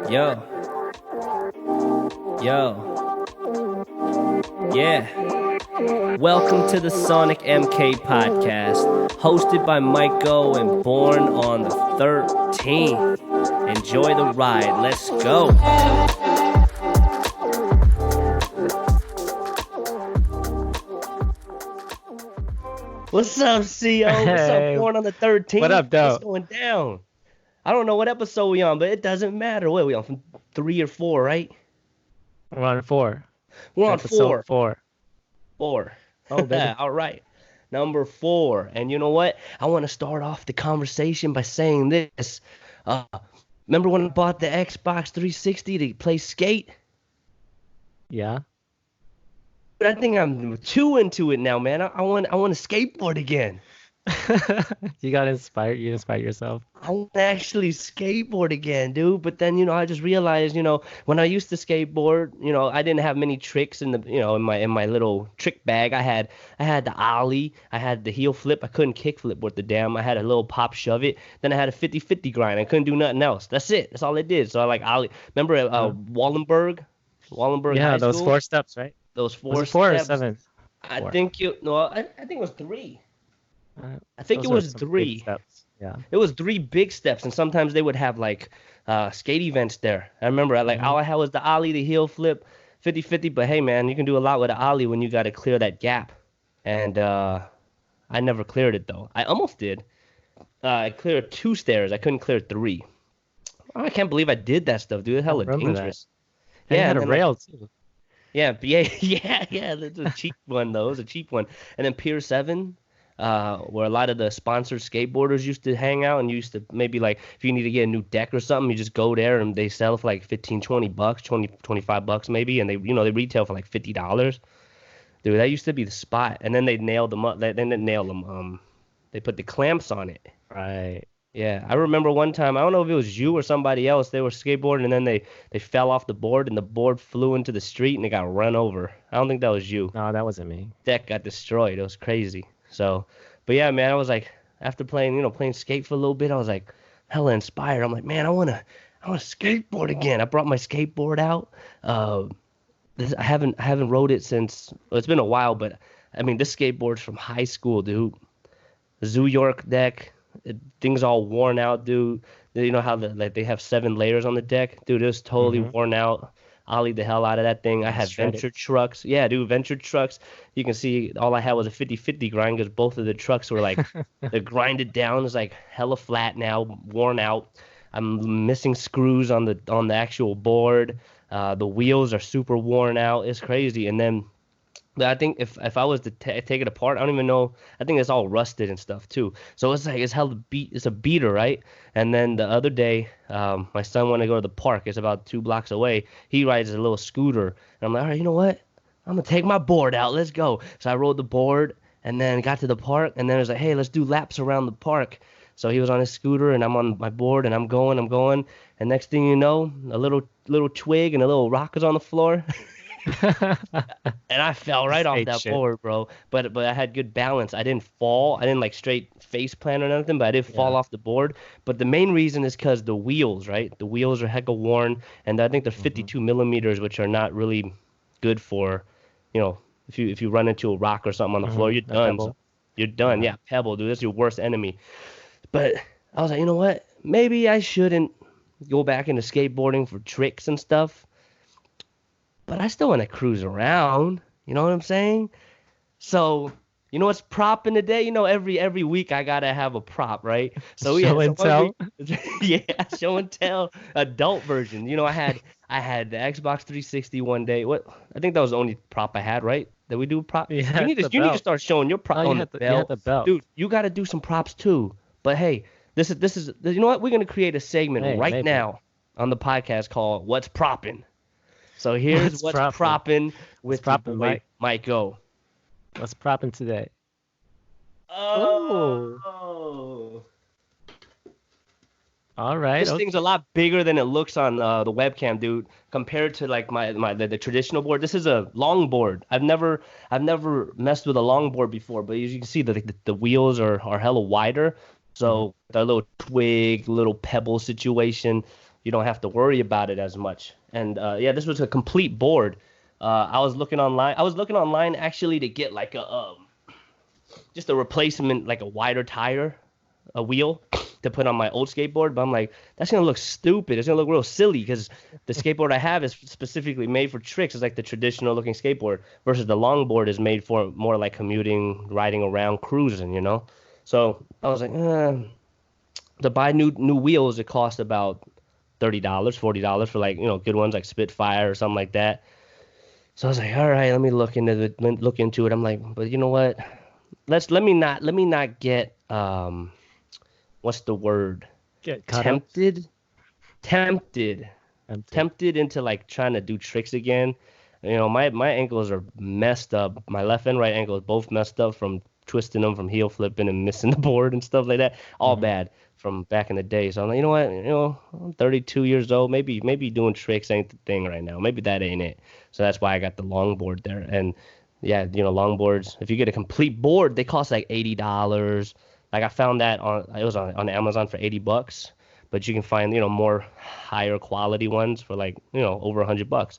Yo. Yeah. Welcome to the SonicMK podcast, hosted by MIKEO'S and born on the 13th. Enjoy the ride. Let's go. What's up, CO? What's up, born on the 13th? What up, though? What's going down? I don't know what episode we on, but it doesn't matter. What are we on? From 3 or 4, right? We're on 4. We're on Episode 4. 4. Oh, baby. All right. Number 4. And you know what? I want to start off the conversation by saying this. Remember when I bought the Xbox 360 to play Skate? Yeah. But I think I'm too into it now, man. I want to skateboard again. You got inspired. You inspired yourself. I want to actually skateboard again, dude. But then, I just realized, when I used to skateboard, I didn't have many tricks in the, in my little trick bag. I had the ollie, I had the heel flip. I couldn't kick flip worth the damn. I had a little pop shove it. Then I had a 50-50 grind. I couldn't do nothing else. That's it. That's all I did. So I like ollie. Remember Wallenberg? Yeah, High those School? 4 steps, right? Those Was four it 4 or steps. 7? I 4. think I think it was 3. I think Those it are was some big 3. steps. Yeah. It was 3 big steps, and sometimes they would have like skate events there. I remember all I had was the ollie, the heel flip, 50-50. But hey, man, you can do a lot with an ollie when you got to clear that gap. And I never cleared it though. I almost did. I cleared 2 stairs. I couldn't clear 3. I can't believe I did that stuff, dude. It's hella remember that. dangerous. And Yeah, you had a and rail too. yeah. That's a cheap one though. It was a cheap one. And then Pier 7. Where a lot of the sponsored skateboarders used to hang out, and used to maybe like if you need to get a new deck or something, you just go there and they sell for like $15-20, $25 maybe, and they retail for like $50. Dude, that used to be the spot. And then they nailed them up. They didn't nail them. They put the clamps on it. Right. Yeah, I remember one time, I don't know if it was you or somebody else, they were skateboarding and then they fell off the board and the board flew into the street and it got run over. I don't think that was you. No, that wasn't me. Deck got destroyed. It was crazy. So, but yeah, man, I was like, after playing skate for a little bit, I was like hella inspired. I'm like, man, I wanna skateboard again. I brought my skateboard out. I haven't rode it since, well, it's been a while, but I mean, this skateboard's from high school, dude. Zoo York deck, things all worn out, dude. You know how they have 7 layers on the deck, dude. It was totally worn out. Ollied the hell out of that thing. I had Shredded. venture trucks. Yeah, dude, venture trucks. You can see all I had was a 50-50 grind because both of the trucks were like, they're grinded down. It's like hella flat now, worn out. I'm missing screws on the actual board. The wheels are super worn out. It's crazy. And then I think if I was to take it apart, I don't even know. I think it's all rusted and stuff too. So it's like it's a beater, right? And then the other day, my son wanted to go to the park. It's about 2 blocks away. He rides a little scooter, and I'm like, all right, you know what? I'm gonna take my board out. Let's go. So I rode the board, and then got to the park, and then it was like, hey, let's do laps around the park. So he was on his scooter, and I'm on my board, and I'm going, and next thing you know, a little twig and a little rock is on the floor. And I fell right off that board, bro. But I had good balance. I didn't fall. I didn't like straight face plant or nothing, but I did fall off the board. But the main reason is because the wheels, right? The wheels are hecka worn, and I think they're 52 millimeters, which are not really good for, if you run into a rock or something on the floor, you're done. So you're done. Yeah, pebble, dude. That's your worst enemy. But I was like, you know what? Maybe I shouldn't go back into skateboarding for tricks and stuff. But I still want to cruise around. You know what I'm saying? So, what's propping today? Every week I gotta have a prop, right? So Show and tell. Yeah, show and tell, adult version. I had the Xbox 360 one day. I think that was the only prop I had, right? That we do prop. Yeah, you need to start showing your prop on the belt. You had the belt. Dude, you gotta do some props too. But hey, this is you know what? We're gonna create a segment now on the podcast called "What's Proppin'." So here's what's proppin' with MIKEO'S. What's proppin' today? Oh. All right. This thing's a lot bigger than it looks on the webcam, dude. Compared to like the traditional board, this is a long board. I've never messed with a long board before, but as you can see, the wheels are hella wider. So that little twig, little pebble situation, you don't have to worry about it as much. And yeah, this was a complete board. I was looking online. I was looking online actually to get like a just a replacement, like a wider tire, a wheel to put on my old skateboard. But I'm like, that's gonna look stupid. It's gonna look real silly because the skateboard I have is specifically made for tricks. It's like the traditional looking skateboard versus the longboard is made for more like commuting, riding around, cruising, you know. So I was like, to buy new wheels, it cost about $30, $40 for like, you know, good ones like Spitfire or something like that. So I was like, all right, let me look into it. I'm like, but you know what? Let me not get what's the word? Get caught up. Tempted into like trying to do tricks again. You know, my ankles are messed up. My left and right ankle is both messed up from twisting them, from heel flipping and missing the board and stuff like that. All bad from back in the day. So I'm like, you know what? You know, I'm 32 years old. Maybe doing tricks ain't the thing right now. Maybe that ain't it. So that's why I got the longboard there. And yeah, you know, longboards, if you get a complete board, they cost like $80. Like I found that on Amazon for $80, but you can find, you know, more higher quality ones for like, you know, over $100.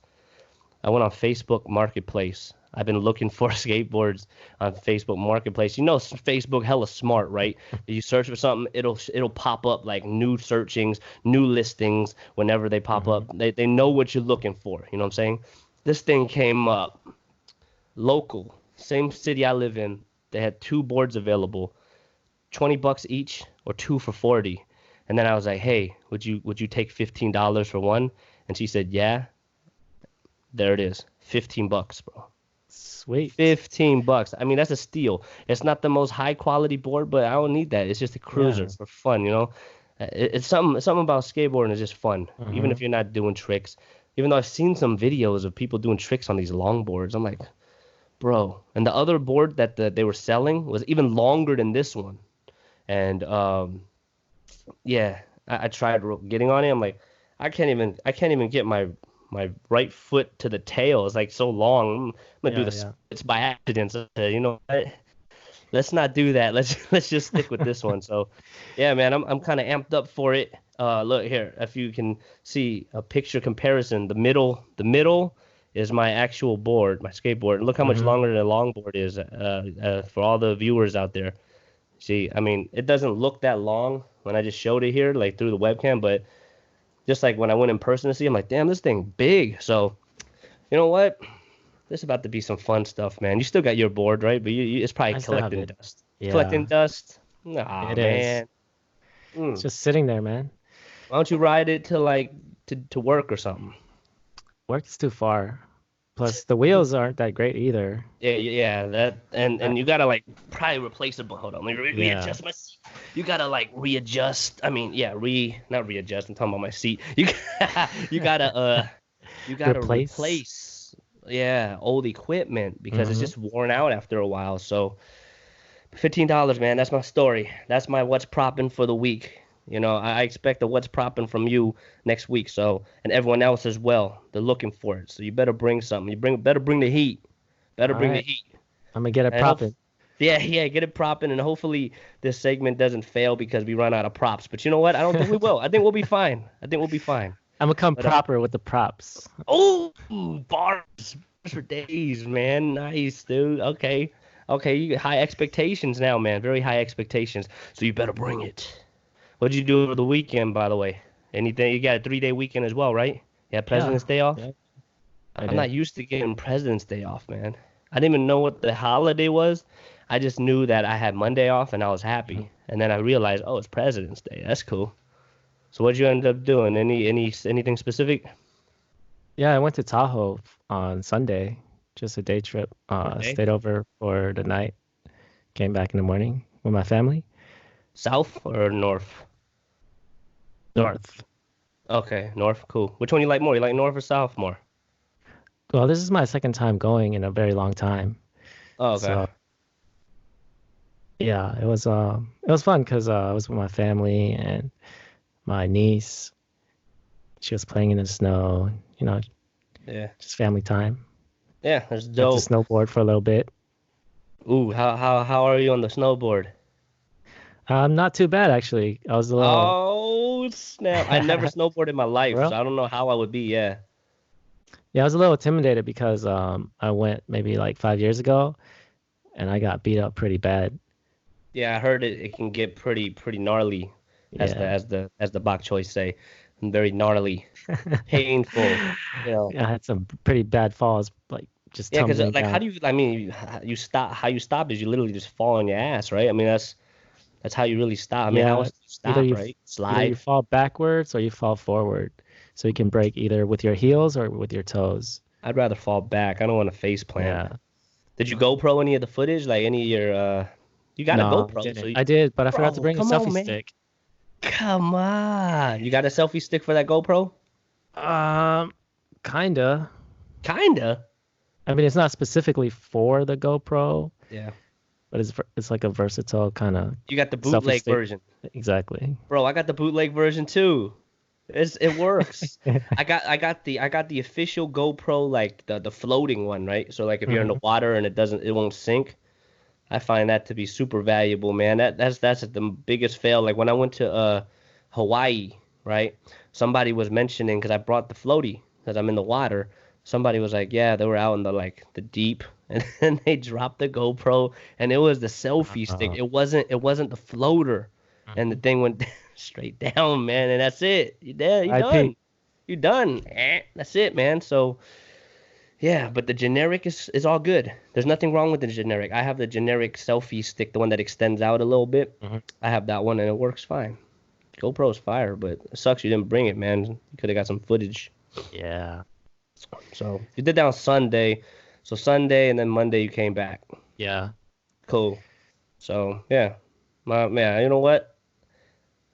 I went on Facebook Marketplace. I've been looking for skateboards on Facebook Marketplace. You know, Facebook hella smart, right? You search for something, it'll pop up like new searchings, new listings whenever they pop up. They know what you're looking for. You know what I'm saying? This thing came up local, same city I live in. They had 2 boards available, $20 each or 2 for 40. And then I was like, hey, would you take $15 for one? And she said, yeah. There it is, $15, bro. Sweet. $15. I mean, that's a steal. It's not the most high quality board, but I don't need that. It's just a cruiser for fun, you know. It's something about skateboarding is just fun, even if you're not doing tricks. Even though I've seen some videos of people doing tricks on these longboards, I'm like, bro. And the other board that they were selling was even longer than this one. And yeah, I tried getting on it. I'm like, I can't even get my right foot to the tail. It's like so long. I'm gonna do the splits by accident. So, you know what? Let's not do that. Let's just stick with this one. So, yeah, man, I'm kind of amped up for it. Look here, if you can see a picture comparison, the middle is my actual board, my skateboard. Look how much longer the longboard is. For all the viewers out there. See, I mean, it doesn't look that long when I just showed it here, like through the webcam, but just like when I went in person to see, I'm like, damn, this thing big. So, you know what? This is about to be some fun stuff, man. You still got your board, right? But it's probably collecting dust. Yeah. Collecting dust? Nah, man. It's just sitting there, man. Why don't you ride it to work or something? Work is too far. Plus, the wheels aren't that great either. Yeah, that and you gotta like probably replace it. But hold on, let me readjust my seat. You gotta like readjust. I mean, yeah, not readjust. I'm talking about my seat. You gotta replace. Yeah, old equipment because it's just worn out after a while. So, $15, man. That's my story. That's my what's proppin' for the week. You know, I expect a what's proppin' from you next week. So, and everyone else as well. They're looking for it. So you better bring something. Better bring the heat. The heat. I'm gonna get it proppin'. Yeah, get it proppin', and hopefully this segment doesn't fail because we run out of props. But you know what? I don't think we will. I think we'll be fine. I'm gonna come proper with the props. Oh, bars for days, man. Nice, dude. Okay, you got high expectations now, man. Very high expectations. So you better bring it. What'd you do over the weekend, by the way? Anything? You got a 3-day weekend as well, right? You had President's Day off? Yeah. I'm not used to getting President's Day off, man. I didn't even know what the holiday was. I just knew that I had Monday off and I was happy. And then I realized, oh, it's President's Day. That's cool. So what'd you end up doing? Anything specific? Yeah, I went to Tahoe on Sunday. Just a day trip. Stayed over for the night. Came back in the morning with my family. South or north? North. Okay, north. Cool. Which one you like more? You like north or south more? Well, this is my second time going in a very long time. Oh, okay. So, yeah, it was fun because I was with my family and my niece. She was playing in the snow, you know. Yeah. Just family time. Yeah, that's dope. Got to snowboard for a little bit. Ooh, how are you on the snowboard? Not too bad actually. I was a little. Oh snap! I never snowboarded in my life, so Bro. I don't know how I would be. Yeah. Yeah, I was a little intimidated because I went maybe like 5 years ago and I got beat up pretty bad. Yeah, I heard it can get pretty gnarly, as the Yeah. bok choice say, and very gnarly, painful. You know. Yeah, I had some pretty bad falls, like just Yeah, because tumbling like, how down. do you? I mean, you stop. How you stop is you literally just fall on your ass, right? I mean, that's how you really stop. I mean, how Yeah, else do you either stop, right? either you Slide. fall backwards or you fall forward. So you can break either with your heels or with your toes. I'd rather fall back. I don't want to face plant. Yeah. Did you GoPro any of the footage? Like any of your you got a No, I GoPro, so didn't. you, I did, but I forgot to bro, bring a come on, selfie man. stick. Come on. You got a selfie stick for that GoPro? Um, Kinda. Kinda. I mean, it's not specifically for the GoPro, Yeah. but it's like a versatile kind of You got the selfie bootleg stick. version. Exactly. Bro, I got the bootleg version too. It works. I got the official GoPro, like the floating one, right? So like if you're in the Mhm. water and it won't sink. I find that to be super valuable, man. That's the biggest fail. Like when I went to Hawaii, right? Somebody was mentioning, because I brought the floaty because I'm in the water. Somebody was like, yeah, they were out in the deep, and then they dropped the GoPro, and it was the selfie stick. Uh, It wasn't the floater, and the mhm. thing went straight down, man. And that's it. You there? You IP. done? You done? That's it, man. So. Yeah, but the generic is all good. There's nothing wrong with the generic. I have the generic selfie stick, the one that extends out a little bit. Mhm. I have that one and it works fine. GoPro's fire, but it sucks you didn't bring it, man. You could have got some footage. Yeah. So you did that on Sunday. So Sunday and then Monday you came back. Yeah. Cool. So yeah, man, you know what?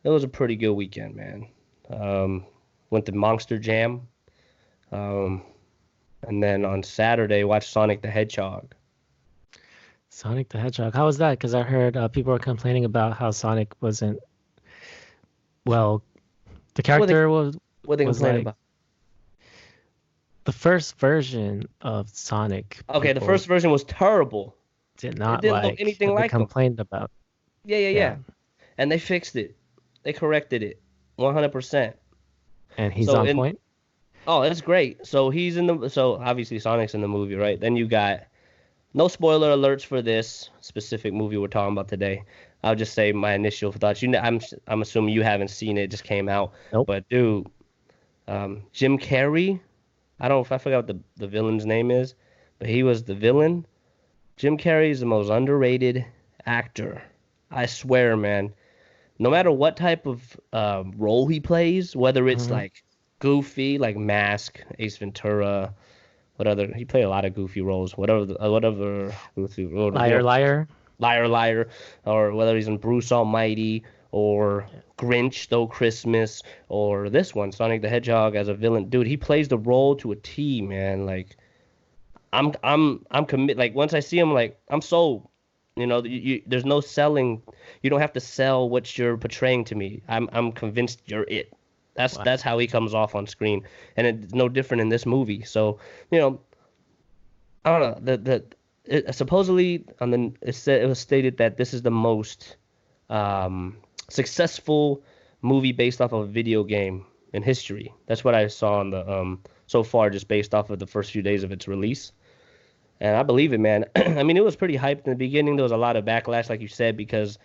It was a pretty good weekend, man. Um, went to Monster Jam. Um, and then on Saturday watched Sonic the Hedgehog. Sonic the Hedgehog. How was that? Because I heard people were complaining about how Sonic wasn't well. The What they character what they was complaining like about? the first version of Sonic. Okay, the People first version was terrible. did It not didn't look like, anything and they like them. complained about. Yeah, yeah, Yeah, yeah. And they fixed it. They corrected it. 100%. and he's So on in point. Oh, that's great. So obviously Sonic's in the movie, right? Then you got no spoiler alerts for this specific movie we're talking about today. I'll just say my initial thoughts. I'm assuming you haven't seen it, it just came out. Nope. But dude, Jim Carrey, I don't know if I forgot what the villain's name is, but he was the villain. Jim Carrey is the most underrated actor. I swear, man. No matter what type of role he plays, whether it's Hmm. like goofy, like Mask, Ace Ventura, what other he played a lot of goofy roles, whatever goofy role, Liar, liar. Liar Liar, or whether he's in Bruce Almighty or Yeah. Grinch Stole Christmas or this one, Sonic the Hedgehog as a villain. Dude, he plays the role to a T, man. Like I'm commit. Like once I see him, like I'm sold. There's no selling. You don't have to sell what you're portraying to me. I'm convinced you're it. That's Wow. that's how he comes off on screen, and it's no different in this movie. So you know, I don't know. Supposedly it was stated that this is the most successful movie based off of a video game in history. That's what I saw on the so far, just based off of the first few days of its release. And I believe it, man. I mean, it was pretty hyped in the beginning. There was a lot of backlash, like you said, because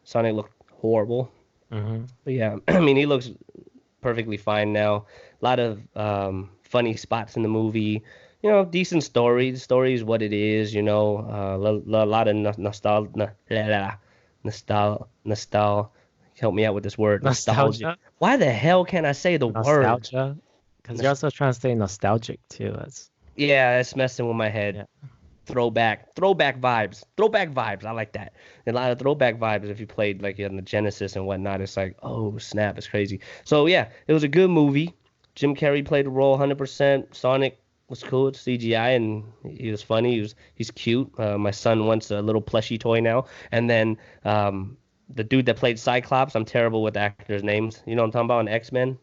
Sonic looked horrible. Hmm. But yeah, I mean, he looks perfectly fine now. A lot of funny spots in the movie. Decent story. The story is what it is. A lot of nostalgia. Help me out with this word, nostalgia. Nostalgia. Why the hell can't I say the word? Nostalgia. Because you're Nos- also trying to stay nostalgic too. That's yeah, it's messing with my head. yeah. Throwback vibes, throwback vibes. I like that. A lot of throwback vibes. If you played like on the Genesis and whatnot, it's like, oh snap, it's crazy. So yeah, it was a good movie. Jim Carrey played the role 100%. Sonic was cool. It's CGI and he was funny. He's cute. My son wants a little plushie toy now. And then the dude that played Cyclops, I'm terrible with actors' names. You know what I'm talking about in X-Men?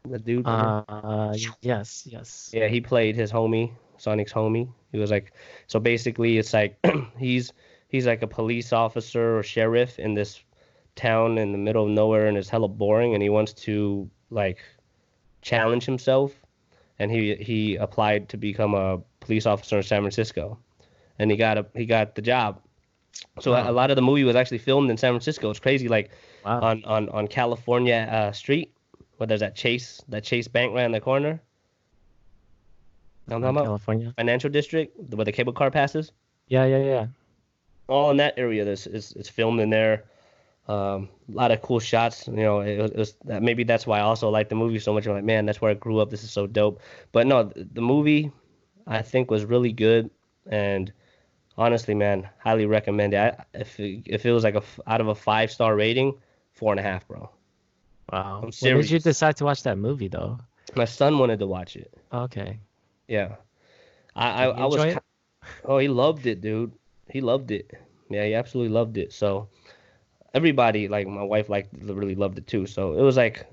The dude, remember? Yes, yes. Yeah, he played his homie, Sonic's homie. He was like, so basically, it's like he's like a police officer or sheriff in this. town in the middle of nowhere and it's hella boring, and he wants to like challenge himself, and he applied to become a police officer in San Francisco, and he got the job. So a lot of the movie was actually filmed in San Francisco. It's crazy, like Wow. on California Street, where there's that Chase Bank right in the corner. You know what I'm talking about? California. Financial district, where the cable car passes. Yeah. All in that area. This is filmed in there. A lot of cool shots. You know, it was maybe that's why I also like the movie so much. I'm like, man, that's where I grew up. This is so dope. But no, the movie I think was really good, and honestly, man, highly recommend it. If it was like out of a 5-star rating, 4.5, bro. Wow. I'm When did you serious. decide to watch that movie though? My son wanted to watch it. Okay. Yeah, I Did he I was. enjoy it? Oh, he loved it, dude. He loved it. Yeah, he absolutely loved it. So everybody, like my wife, really loved it too. So it was like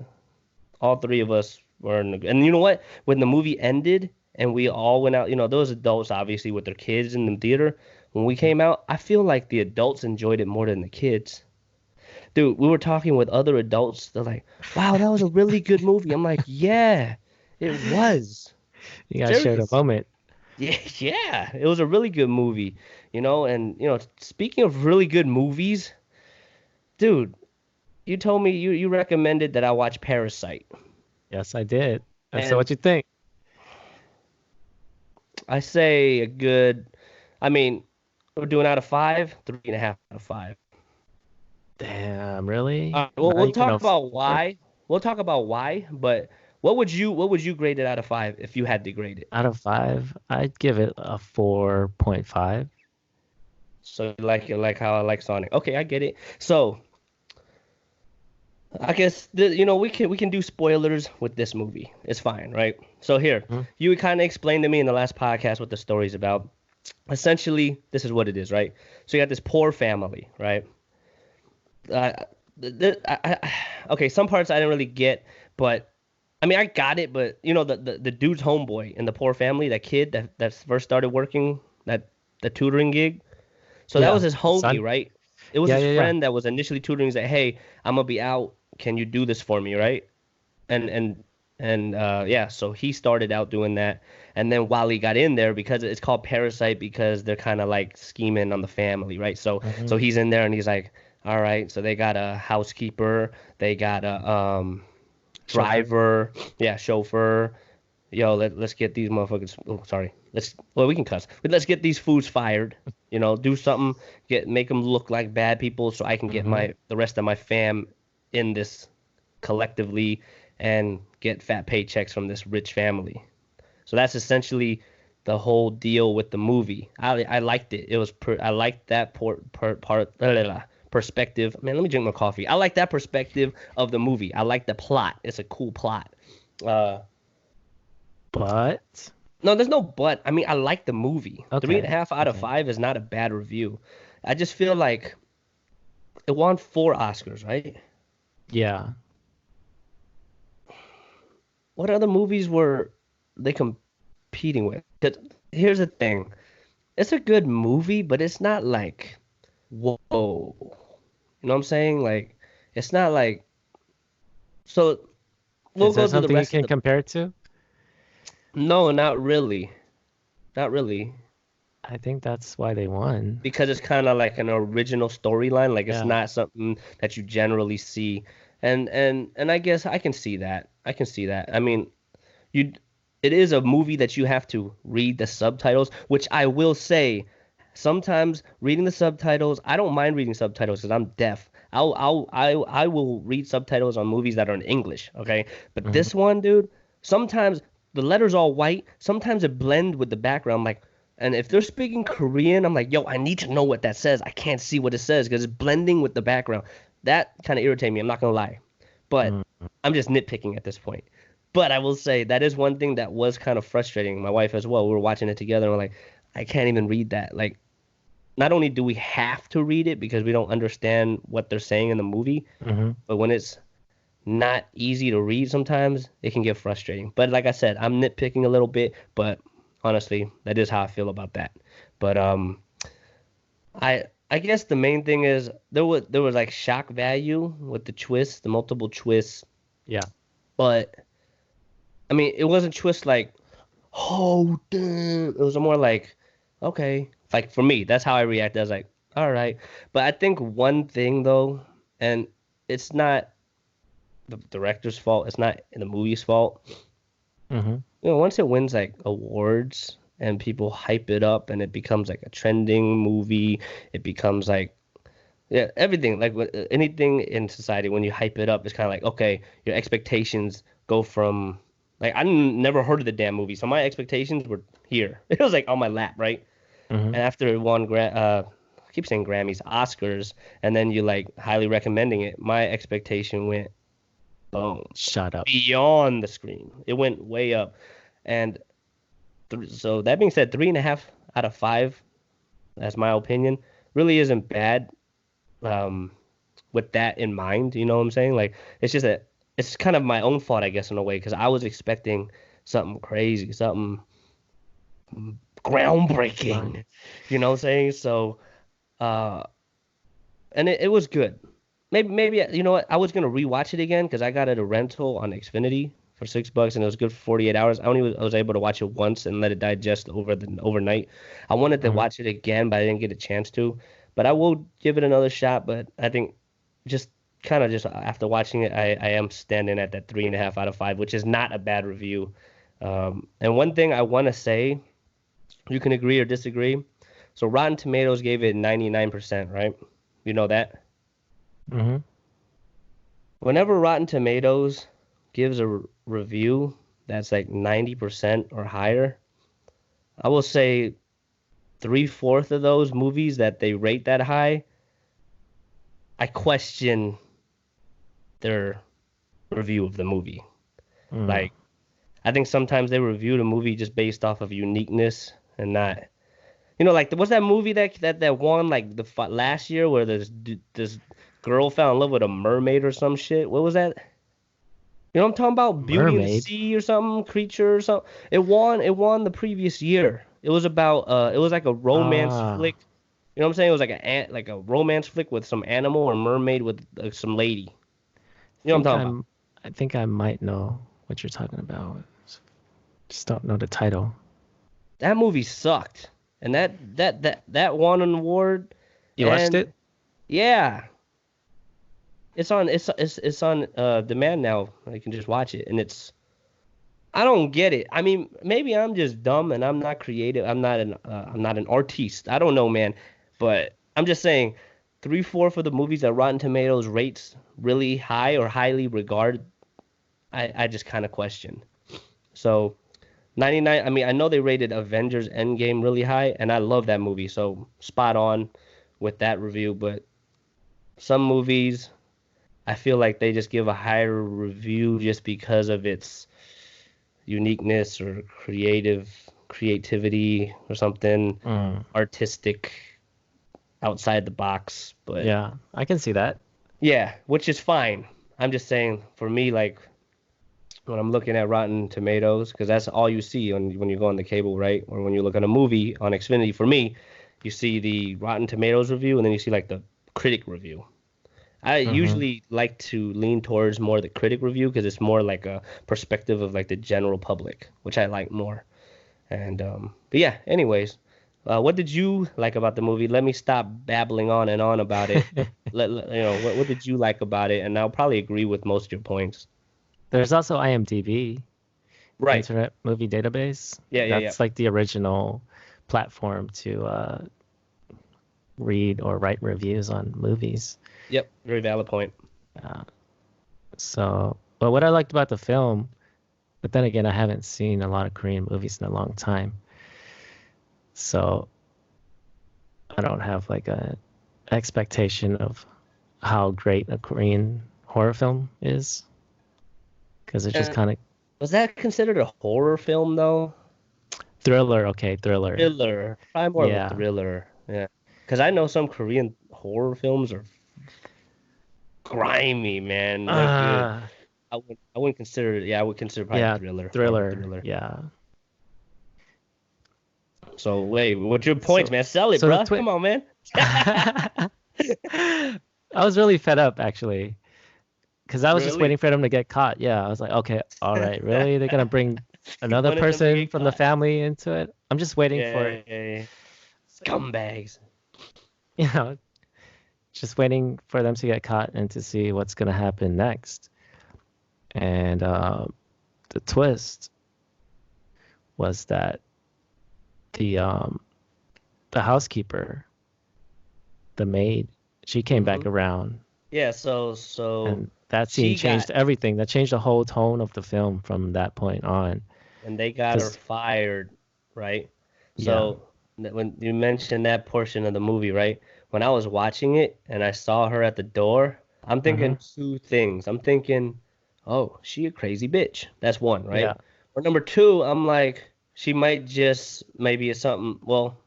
all three of us were and you know what? When the movie ended and we all went out, you know, those adults obviously with their kids in the theater. When we came out, I feel like the adults enjoyed it more than the kids. Dude, we were talking with other adults. They're like, "Wow, that was a really good movie." I'm like, "Yeah, it was." You guys shared a Serious. moment. Yeah, yeah, it was a really good movie, you know. And you know, speaking of really good movies, dude, you told me you recommended that I watch Parasite, Yes, I did. And so and what you think? I say a good. I mean, we're doing out of five, 3.5 out of five. Damn, really? Well, Not we'll even talk a about four? why. We'll talk about why, but what would you grade it out of five if you had to grade it? Out of five, I'd give it a 4.5. So you like how I like Sonic. Okay, I get it. So I guess you know we can do spoilers with this movie. It's fine, right? So here, Mhm. you kind of explained to me in the last podcast what the story's about. Essentially, this is what it is, right? So you got this poor family, right? Uh, okay, some parts I didn't really get, but I mean I got it. But you know the dude's homeboy in the poor family, that kid that first started working that the tutoring gig. So that was Yeah, his the sun. homie, right? It was Yeah, his yeah, yeah. friend that was initially tutoring. He's like, "Hey, I'm gonna be out. Can you do this for me, right?" And and and yeah, so he started out doing that, and then while he got in there, because it's called Parasite, because they're kind of like scheming on the family, right? So Hmm. he's in there and he's like, "All right." So they got a housekeeper, they got a Chauffeur. driver, yeah, chauffeur. Yo, let's get these motherfuckers. Oh, sorry. Well, we can cuss. But let's get these fools fired. You know, do something. Make them look like bad people, so I can get Hmm. the rest of my fam in this collectively and get fat paychecks from this rich family. So that's essentially the whole deal with the movie. I liked it. I liked that perspective. Man, let me drink my coffee. I like that perspective of the movie. I like the plot. It's a cool plot. Uh, But no, there's no but. I mean, I like the movie. Three and a okay, half out of okay. five is not a bad review. I just feel like it won 4 Oscars, right? Yeah. What other movies were they competing with? 'Cause here's the thing. It's a good movie, but it's not like, whoa. You know what I'm saying? Like, it's not like, so we'll Is there go through the something you rest of can the, compare it to? no, not really. Not really. I think that's why they won. Because it's kind of like an original storyline. Like it's Yeah. not something that you generally see. And I guess I can see that. I can see that. I mean, you it is a movie that you have to read the subtitles, which I will say sometimes reading the subtitles, I don't mind reading subtitles because I'm deaf. I will read subtitles on movies that are in English, okay? But Hmm. this one, dude, sometimes the letters all white, sometimes it blend with the background like, and if they're speaking Korean, I'm like, yo, I need to know what that says. I can't see what it says because it's blending with the background. That kind of irritates me, I'm not gonna lie. But I'm just nitpicking at this point. But I will say that is one thing that was kind of frustrating. My wife as well. We were watching it together and we're like, I can't even read that. Like, not only do we have to read it because we don't understand what they're saying in the movie, Hmm. but when it's not easy to read sometimes, it can get frustrating. But like I said, I'm nitpicking a little bit, but honestly, that is how I feel about that. But I I guess the main thing is there was like shock value with the twists, the multiple twists, Yeah. but I mean it wasn't twist like, oh damn. It was more like, okay. Like for me, that's how I reacted. I was like, all right. But I think one thing though, and it's not the director's fault, it's not the movie's fault. Mm-hmm. Once it wins like awards and people hype it up and it becomes like a trending movie, it becomes like, yeah, everything like anything in society when you hype it up, it's kind of like, okay, your expectations go from like never heard of the damn movie, so my expectations were here. It was like on my lap, right? Mm-hmm. And after it won I keep saying Grammys, Oscars, and then you like highly recommending it, my expectation went boom, Shut up. beyond the screen. It went way up. And so that being said, 3.5 out of 5, that's my opinion, really isn't bad. Um, with that in mind, you know what I'm saying? Like it's just it's kind of my own fault, I guess, in a way, because I was expecting something crazy, something groundbreaking. Fine. You know what I'm saying? So, uh, and it was good. Maybe you know what? I was gonna rewatch it again because I got it a rental on Xfinity for $6 and it was good for 48 hours. I was able to watch it once and let it digest over the overnight. I wanted to Mm-hmm. watch it again, but I didn't get a chance to. But I will give it another shot. But I think just kind of just after watching it, I am standing at that 3.5 out of 5, which is not a bad review. And one thing I want to say, you can agree or disagree. So Rotten Tomatoes gave it 99%, right? You know that? Mm-hmm. Whenever Rotten Tomatoes gives a review that's like 90% or higher, I will say three-fourths of those movies that they rate that high, I question their review of the movie. Mm. Like, I think sometimes they review the movie just based off of uniqueness and not, like what's that movie that won like last year where this girl fell in love with a mermaid or some shit? What was that? You know what I'm talking about? Beauty in the Mermaid. Sea or something, creature or something. It won the previous year. It was about it was like a romance Ah, flick. You know what I'm saying? It was like a romance flick with some animal or mermaid with some lady. You know what I'm think talking about? I'm. I think I might know what you're talking about. Just don't know the title. That movie sucked. And that won an award. You watched it? And yeah, it's on demand now. You can just watch it and I don't get it. I mean, maybe I'm just dumb and I'm not creative. I'm not an artiste. I don't know, man. But I'm just saying, three-fourths of the movies that Rotten Tomatoes rates really high or highly regard, I just kind of question. So 99. I mean, I know they rated Avengers Endgame really high, and I love that movie. So spot on with that review. But some movies, I feel like they just give a higher review just because of its uniqueness or creativity or something Mm. artistic outside the box. But Yeah, I can see that. yeah, which is fine. I'm just saying for me, like when I'm looking at Rotten Tomatoes, because that's all you see when you go on the cable, right? Or when you look at a movie on Xfinity. For me, you see the Rotten Tomatoes review, and then you see like the critic review. I Mm-hmm. usually like to lean towards more the critic review because it's more like a perspective of like the general public, which I like more. And but yeah, anyways, what did you like about the movie? Let me stop babbling on and on about it. What did you like about it? And I'll probably agree with most of your points. There's also IMDb, Right. Internet Movie Database. Yeah, yeah, yeah. That's like the original platform to read or write reviews on movies. Yep. Very valid point. Uh, but what I liked about the film, but then again, I haven't seen a lot of Korean movies in a long time, so I don't have like a expectation of how great a Korean horror film is, because it's just Uh, kind of was that considered a horror film though? thriller. Okay, thriller. Thriller. Probably more of a Yeah. thriller. Yeah. Because I know some Korean horror films are grimy, man. They're good. Uh, I wouldn't consider it. Yeah, I would consider probably yeah, thriller, more of a thriller. thriller. Yeah. So wait, what's your points, man? Sell it, so bro. Come on, man. I was really fed up actually, because I was just Really? waiting for them to get caught. Yeah, I was like, okay, all right, really? They're gonna bring another wanted them to person get from the caught. family into it? I'm just waiting Yeah, for, yeah. Scumbags. you know, just waiting for them to get caught and to see what's gonna happen next. And the twist was that the housekeeper, the maid, she came back around, Yeah, so and that scene she changed got everything. That changed the whole tone of the film from that point on. and they got her 'Cause fired, right? yeah, So when you mentioned that portion of the movie, right? When I was watching it and I saw her at the door, I'm hmm thinking two things. I'm thinking, oh, she a crazy bitch. That's one, yeah, right? Or number two, I'm like, she might just maybe it's something. Well,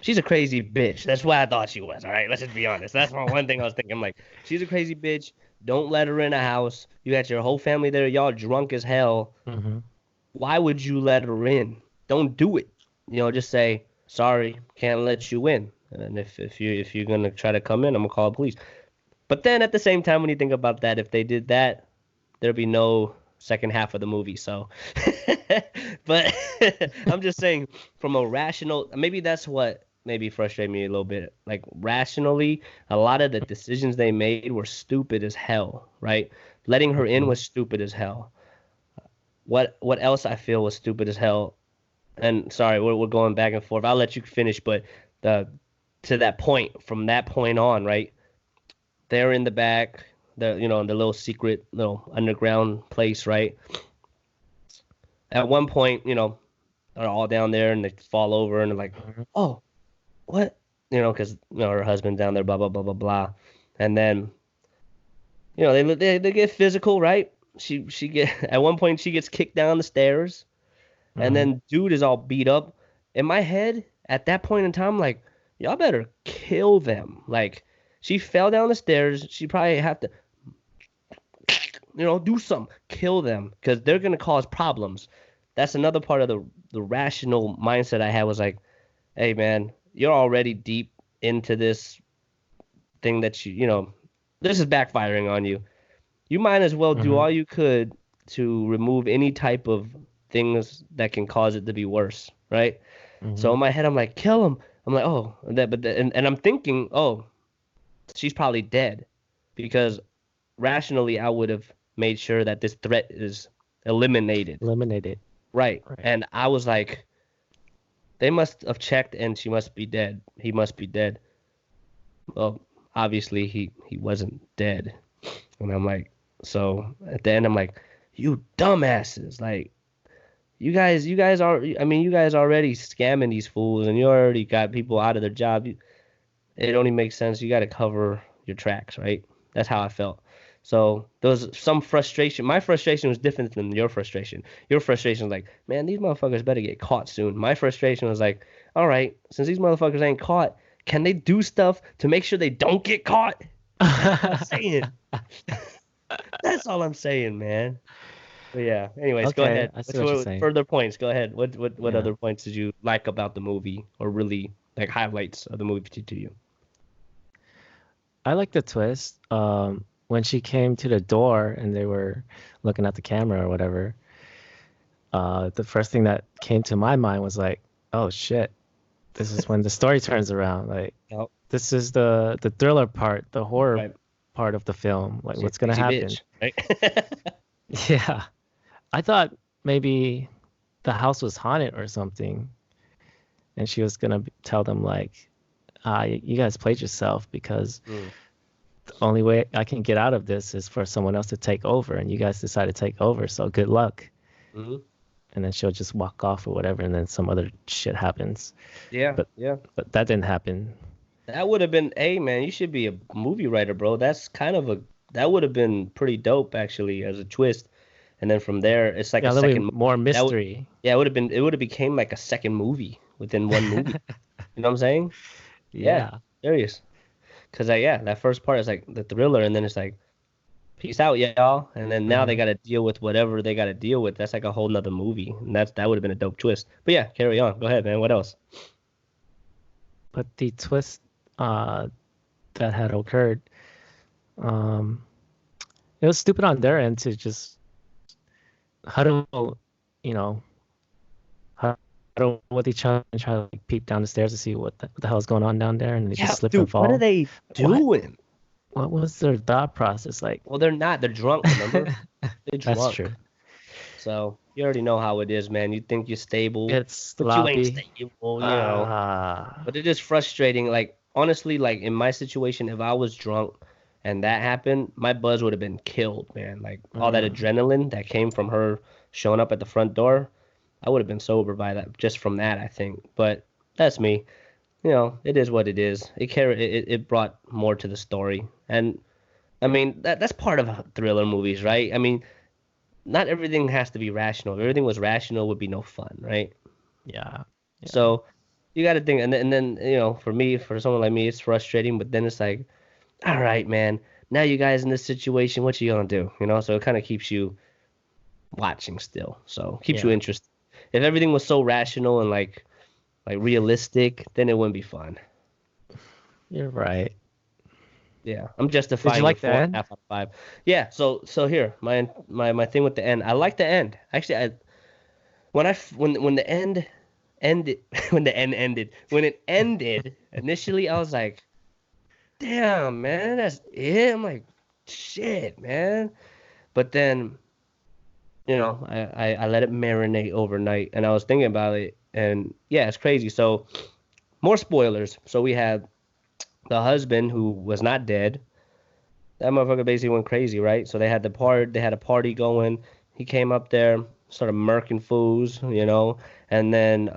she's a crazy bitch. That's what I thought she was. All right, let's just be honest. That's my one thing I was thinking. I'm like, she's a crazy bitch. Don't let her in a house. You got your whole family there. Y'all drunk as hell. hmm Why would you let her in? Don't do it. Just say sorry, can't let you in. And if you're gonna try to come in, I'm gonna call the police. But then at the same time, when you think about that, if they did that, there'd be no second half of the movie. So, but I'm just saying, from a rational, maybe that's what maybe frustrated me a little bit. Like rationally, a lot of the decisions they made were stupid as hell, right? Letting her in hmm was stupid as hell. What else I feel was stupid as hell? And sorry, we're going back and forth. I'll let you finish, but the to that point, from that point on, right? They're in the back, in the little secret little underground place, right? At one point, they're all down there and they fall over and they're like, hmm "Oh, what?" Because her husband's down there, blah blah blah blah blah, and then they get physical, right? She get at one point she gets kicked down the stairs, and hmm then dude is all beat up. In my head, at that point in time, like, y'all better kill them. Like, she fell down the stairs. She probably have to, do something. Kill them because they're gonna cause problems. That's another part of the rational mindset I had was like, hey man, you're already deep into this thing that this is backfiring on you. You might as well do hmm all you could to remove any type of things that can cause it to be worse, right? So hmm in my head, I'm like, kill him. I'm like, oh, and I'm thinking, oh, she's probably dead, because rationally, I would have made sure that this threat is eliminated, eliminated. right? Right. And I was like, they must have checked, and she must be dead. He must be dead. Well, obviously, he wasn't dead, and I'm like, so at the end, I'm like, you dumbasses, like. You guys are. I mean, you guys already scamming these fools, and you already got people out of their job. It only makes sense. You got to cover your tracks, right? That's how I felt. So there was some frustration. My frustration was different than your frustration. Your frustration was like, man, these motherfuckers better get caught soon. My frustration was like, all right, since these motherfuckers ain't caught, can they do stuff to make sure they don't get caught? That's all I'm saying. That's all I'm saying, man. But yeah. Anyways, go Okay, ahead. I see What's what you're what saying. further points? Go ahead. What Yeah, other points did you like about the movie, or really like highlights of the movie to you? I like the twist. When she came to the door and they were looking at the camera or whatever, the first thing that came to my mind was like, oh shit, this is when the story turns around. Like, Oh, this is the thriller part, the horror right. part of the film. Like, She's a what's gonna crazy happen? bitch, right? Yeah, I thought maybe the house was haunted or something, and she was gonna tell them like, you guys played yourself because Mm. the only way I can get out of this is for someone else to take over, and you guys decide to take over, so good luck. Hmm. And then she'll just walk off or whatever, and then some other shit happens. Yeah, But yeah. but that didn't happen. That would have been, hey man, you should be a movie writer, bro. That would have been pretty dope actually as a twist. And then from there, it's like a Yeah, there'll second be more movie. mystery. Yeah, it would have became like a second movie within one movie. You know what I'm saying? Yeah, Yeah. serious. Cause yeah, that first part is like the thriller, and then it's like peace out, y'all. And then now they Mhm. got to deal with whatever they got to deal with. That's like a whole nother movie, and that would have been a dope twist. But yeah, carry on. Go ahead, man. What else? But the twist uh, that had occurred, um, it was stupid on their end to just huddle, you know, huddle with each other and try to like, peep down the stairs to see what the hell is going on down there, and they Yeah, just slip and dude. What are fall. they What doing? what was their thought process like? Well, they're not. They're drunk. Remember? They're That's drunk. true. So you already know how it is, man. You think you're stable, It's but you ain't sloppy. stable, you know. Ah, But it is frustrating. Like honestly, like in my situation, if I was drunk and that happened, my buzz would have been killed, man. Like all that mm, adrenaline that came from her showing up at the front door, I would have been sober by that, just from that, I think. But that's me. You know, it is what it is. It brought more to the story, and I mean that's part of thriller movies, right? I mean, not everything has to be rational. If everything was rational, it would be no fun, right? yeah, yeah. So you got to think, and then you know, for me, for someone like me, it's frustrating. But then it's like, all right, man, now you guys in this situation, what you gonna do? You know, so it kind of keeps you watching still, so keeps you Yeah, interested. If everything was so rational and like realistic, then it wouldn't be fun. you're right. Yeah, I'm Did you justifying it like the four and a end? half out of five. Yeah, so here, my thing with the end. I like the end. Actually, when the end ended when the end ended when it ended initially, I was like, damn, man, that's it. I'm like, shit, man. But then, you know, I let it marinate overnight, and I was thinking about it, and yeah, it's crazy. So more spoilers. So we had the husband who was not dead. That motherfucker basically went crazy, right? So they had a party going. He came up there, started murking fools, you know. And then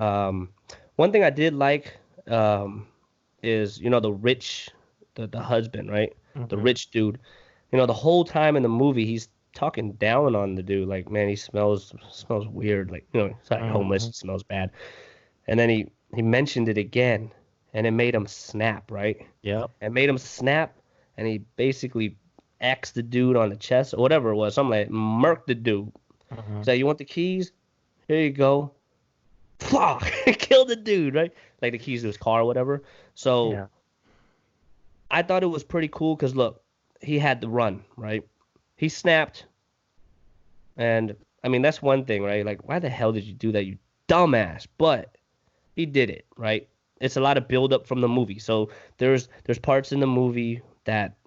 one thing I did like um, is, you know, the husband, right? The Mm-hmm. rich dude. You know, the whole time in the movie, he's talking down on the dude. Like, man, he smells weird. Like, you know, he's like homeless. Mm-hmm. He smells bad. And then he mentioned it again, and it made him snap, right? Yep. It made him snap, and he basically axed the dude on the chest or whatever it was. Something like murked the dude. Mm-hmm. Say, you want the keys? Here you go. Fuck! Killed the dude, right? Like the keys to his car or whatever. So Yeah. I thought it was pretty cool because look, he had the run, right? He snapped, and I mean that's one thing, right? Like, why the hell did you do that, you dumbass? But he did it, right? It's a lot of build up from the movie. So there's parts in the movie that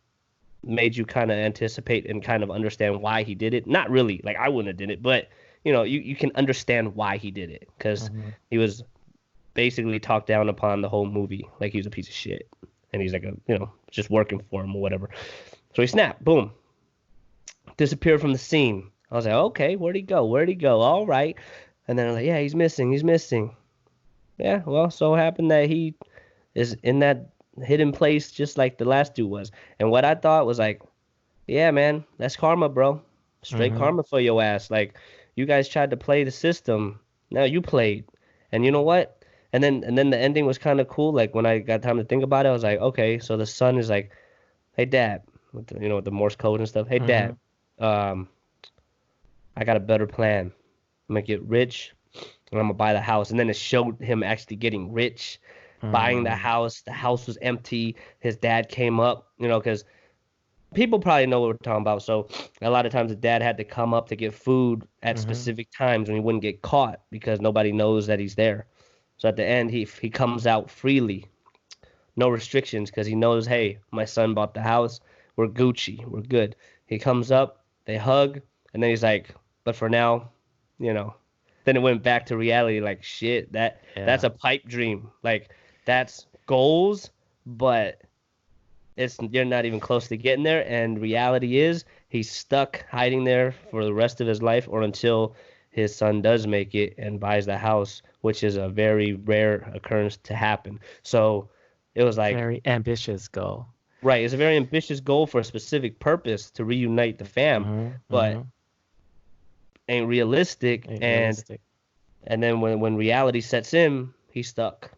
made you kind of anticipate and kind of understand why he did it. Not really, like I wouldn't have did it, but you know, you can understand why he did it because Mm-hmm. he was basically talked down upon the whole movie, like he was a piece of shit, and he's like a you know just working for him or whatever. So he snapped, boom, disappeared from the scene. I was like, okay, where'd he go? Where'd he go? All right, and then I'm like, yeah, he's missing, he's missing. Yeah, well, so happened that he is in that hidden place just like the last dude was. And what I thought was like, yeah, man, that's karma, bro. Straight Mm-hmm. karma for your ass. Like you guys tried to play the system. Now you played. And you know what? And then the ending was kind of cool. Like when I got time to think about it, I was like, okay, so the son is like, hey dad, with the, you know, with the Morse code and stuff. Hey Mm-hmm. dad, um, I got a better plan. I'm gonna get rich and I'm gonna buy the house. And then it showed him actually getting rich, buying the Mm. house. The house was empty. His dad came up, you know, because people probably know what we're talking about. So a lot of times the dad had to come up to get food at Mm-hmm. specific times when he wouldn't get caught because nobody knows that he's there. So at the end, he comes out freely, no restrictions, because he knows, hey, my son bought the house. We're Gucci. We're good. He comes up, they hug, and then he's like, but for now, you know. Then it went back to reality. Like shit, that's Yeah. a pipe dream. Like that's goals, but it's you're not even close to getting there. And reality is he's stuck hiding there for the rest of his life or until his son does make it and buys the house, which is a very rare occurrence to happen. So it was like, Very ambitious goal. right, it's a very ambitious goal for a specific purpose to reunite the fam, Mm-hmm. but Mm-hmm. ain't realistic. Ain't And realistic. and then when reality sets in, he's stuck.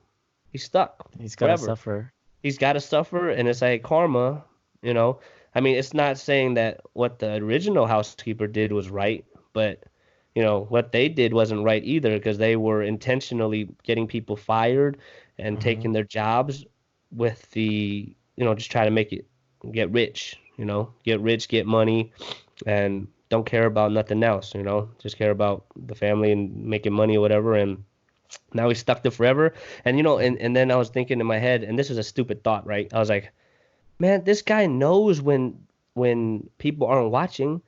He's stuck He's gotta forever. suffer. He's got to suffer, and it's like karma, you know. I mean, it's not saying that what the original housekeeper did was right, but what they did wasn't right either because they were intentionally getting people fired and Mm-hmm. taking their jobs with the, just try to get rich, get rich, get money, and don't care about nothing else, just care about the family and making money or whatever. And now he's stuck there forever. And, and then I was thinking in my head, and this was a stupid thought, right? I was like, man, this guy knows when people aren't watching.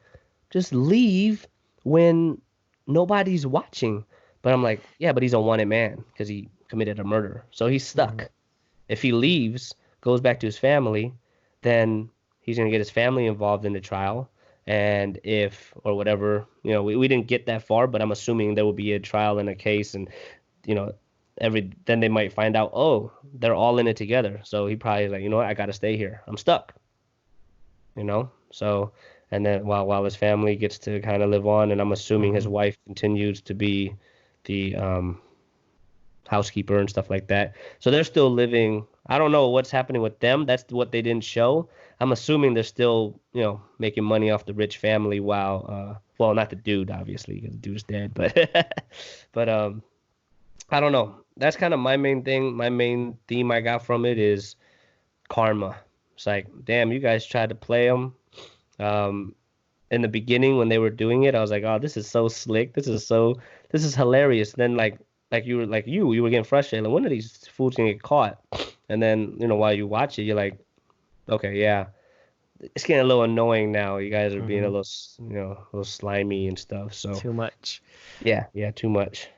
Just leave when nobody's watching. But I'm like, yeah, but he's a wanted man because he committed a murder. So he's Mm-hmm. stuck. If he leaves, goes back to his family, then he's going to get his family involved in the trial. And if, or whatever, we didn't get that far, but I'm assuming there will be a trial and a case. And, you know, then they might find out, oh, they're all in it together. So he probably is like, what, I got to stay here. I'm stuck, So, and then while his family gets to kind of live on, and I'm assuming his Mm-hmm. wife continues to be the housekeeper and stuff like that. So they're still living. I don't know what's happening with them. That's what they didn't show. I'm assuming they're still, making money off the rich family while, well, not the dude, obviously, because the dude's dead, but, but I don't know. That's kind of my main thing. My main theme I got from it is karma. It's like, damn, you guys tried to play them. Um, in the beginning when they were doing it, I was like, oh, this is so slick. This is hilarious. Then you were getting frustrated. Like, when are these fools gonna get caught? And then, while you watch it, you're like, okay, yeah, it's getting a little annoying now. You guys are being a Mm-hmm. little, a little slimy and stuff. So Too much. yeah, too much.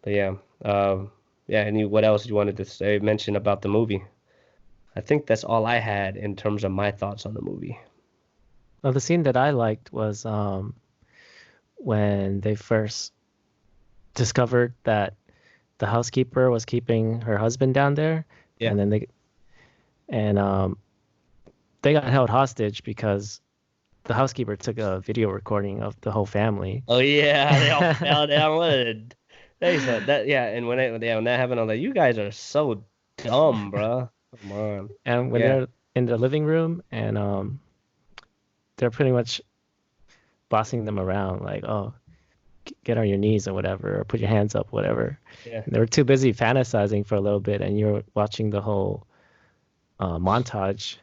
But yeah, yeah. And what else you wanted to mention about the movie? I think that's all I had in terms of my thoughts on the movie. Well, the scene that I liked was when they first discovered that the housekeeper was keeping her husband down there, Yeah. and then and they got held hostage because the housekeeper took a video recording of the whole family. Oh yeah, they all fell down. They said that, yeah. And when that happened, I was like, you guys are so dumb, bro. Come on. And when Yeah. they're in the living room and they're pretty much bossing them around, like, oh, get on your knees or whatever, or put your hands up, whatever. Yeah. And they were too busy fantasizing for a little bit, and you're watching the whole montage.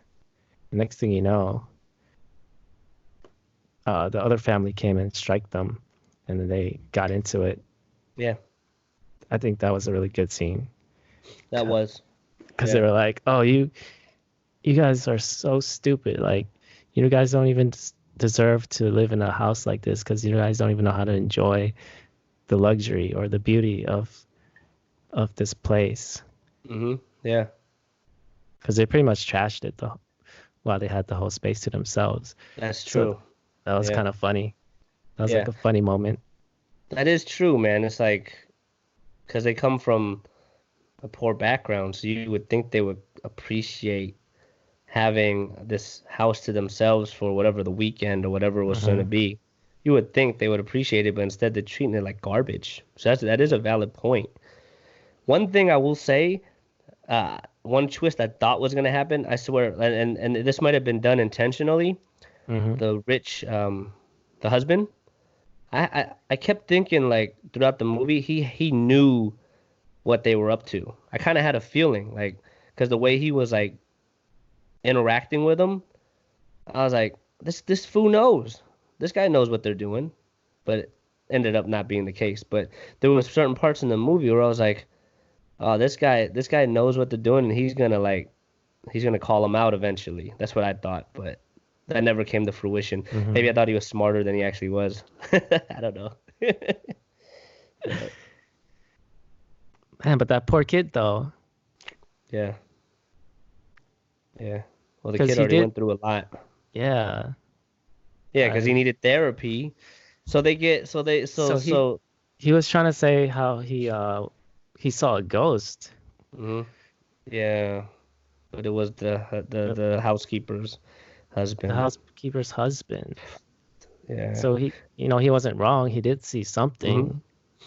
The next thing you know, the other family came and striked them, and then they got into it. Yeah. I think that was a really good scene That was. because Yeah. they were like, "Oh, you guys are so stupid. Like, you guys don't even deserve to live in a house like this because you guys don't even know how to enjoy the luxury or the beauty of this place." Yeah. Because they pretty much trashed it while they had the whole space to themselves. That's So true. that was Yeah. kind of funny. That was Yeah. like a funny moment. That is true, man. It's like, because they come from a poor background, so you would think they would appreciate having this house to themselves for whatever the weekend or whatever it was going to Hmm. be. You would think they would appreciate it, but instead they're treating it like garbage. So that is a valid point. One thing I will say, one twist I thought was going to happen, I swear, and this might have been done intentionally. Hmm. The rich, the husband, I kept thinking like throughout the movie, he knew what they were up to. I kind of had a feeling like because the way he was like interacting with them, I was like, this fool knows. This guy knows what they're doing, but it ended up not being the case. But there was certain parts in the movie where I was like, oh, this guy knows what they're doing, and he's gonna call him out eventually. That's what I thought, but that never came to fruition. Hmm. Maybe I thought he was smarter than he actually was. I don't know. But, Man, but that poor kid though, yeah, yeah. Well, the because kid he already did, went through a lot. yeah. Yeah, because he I, needed therapy. So they get so they so he was trying to say how he saw a ghost. mhm. Yeah, but it was The, the housekeeper's the husband. housekeeper's husband. Yeah. So he wasn't wrong. He did see Hmm. something,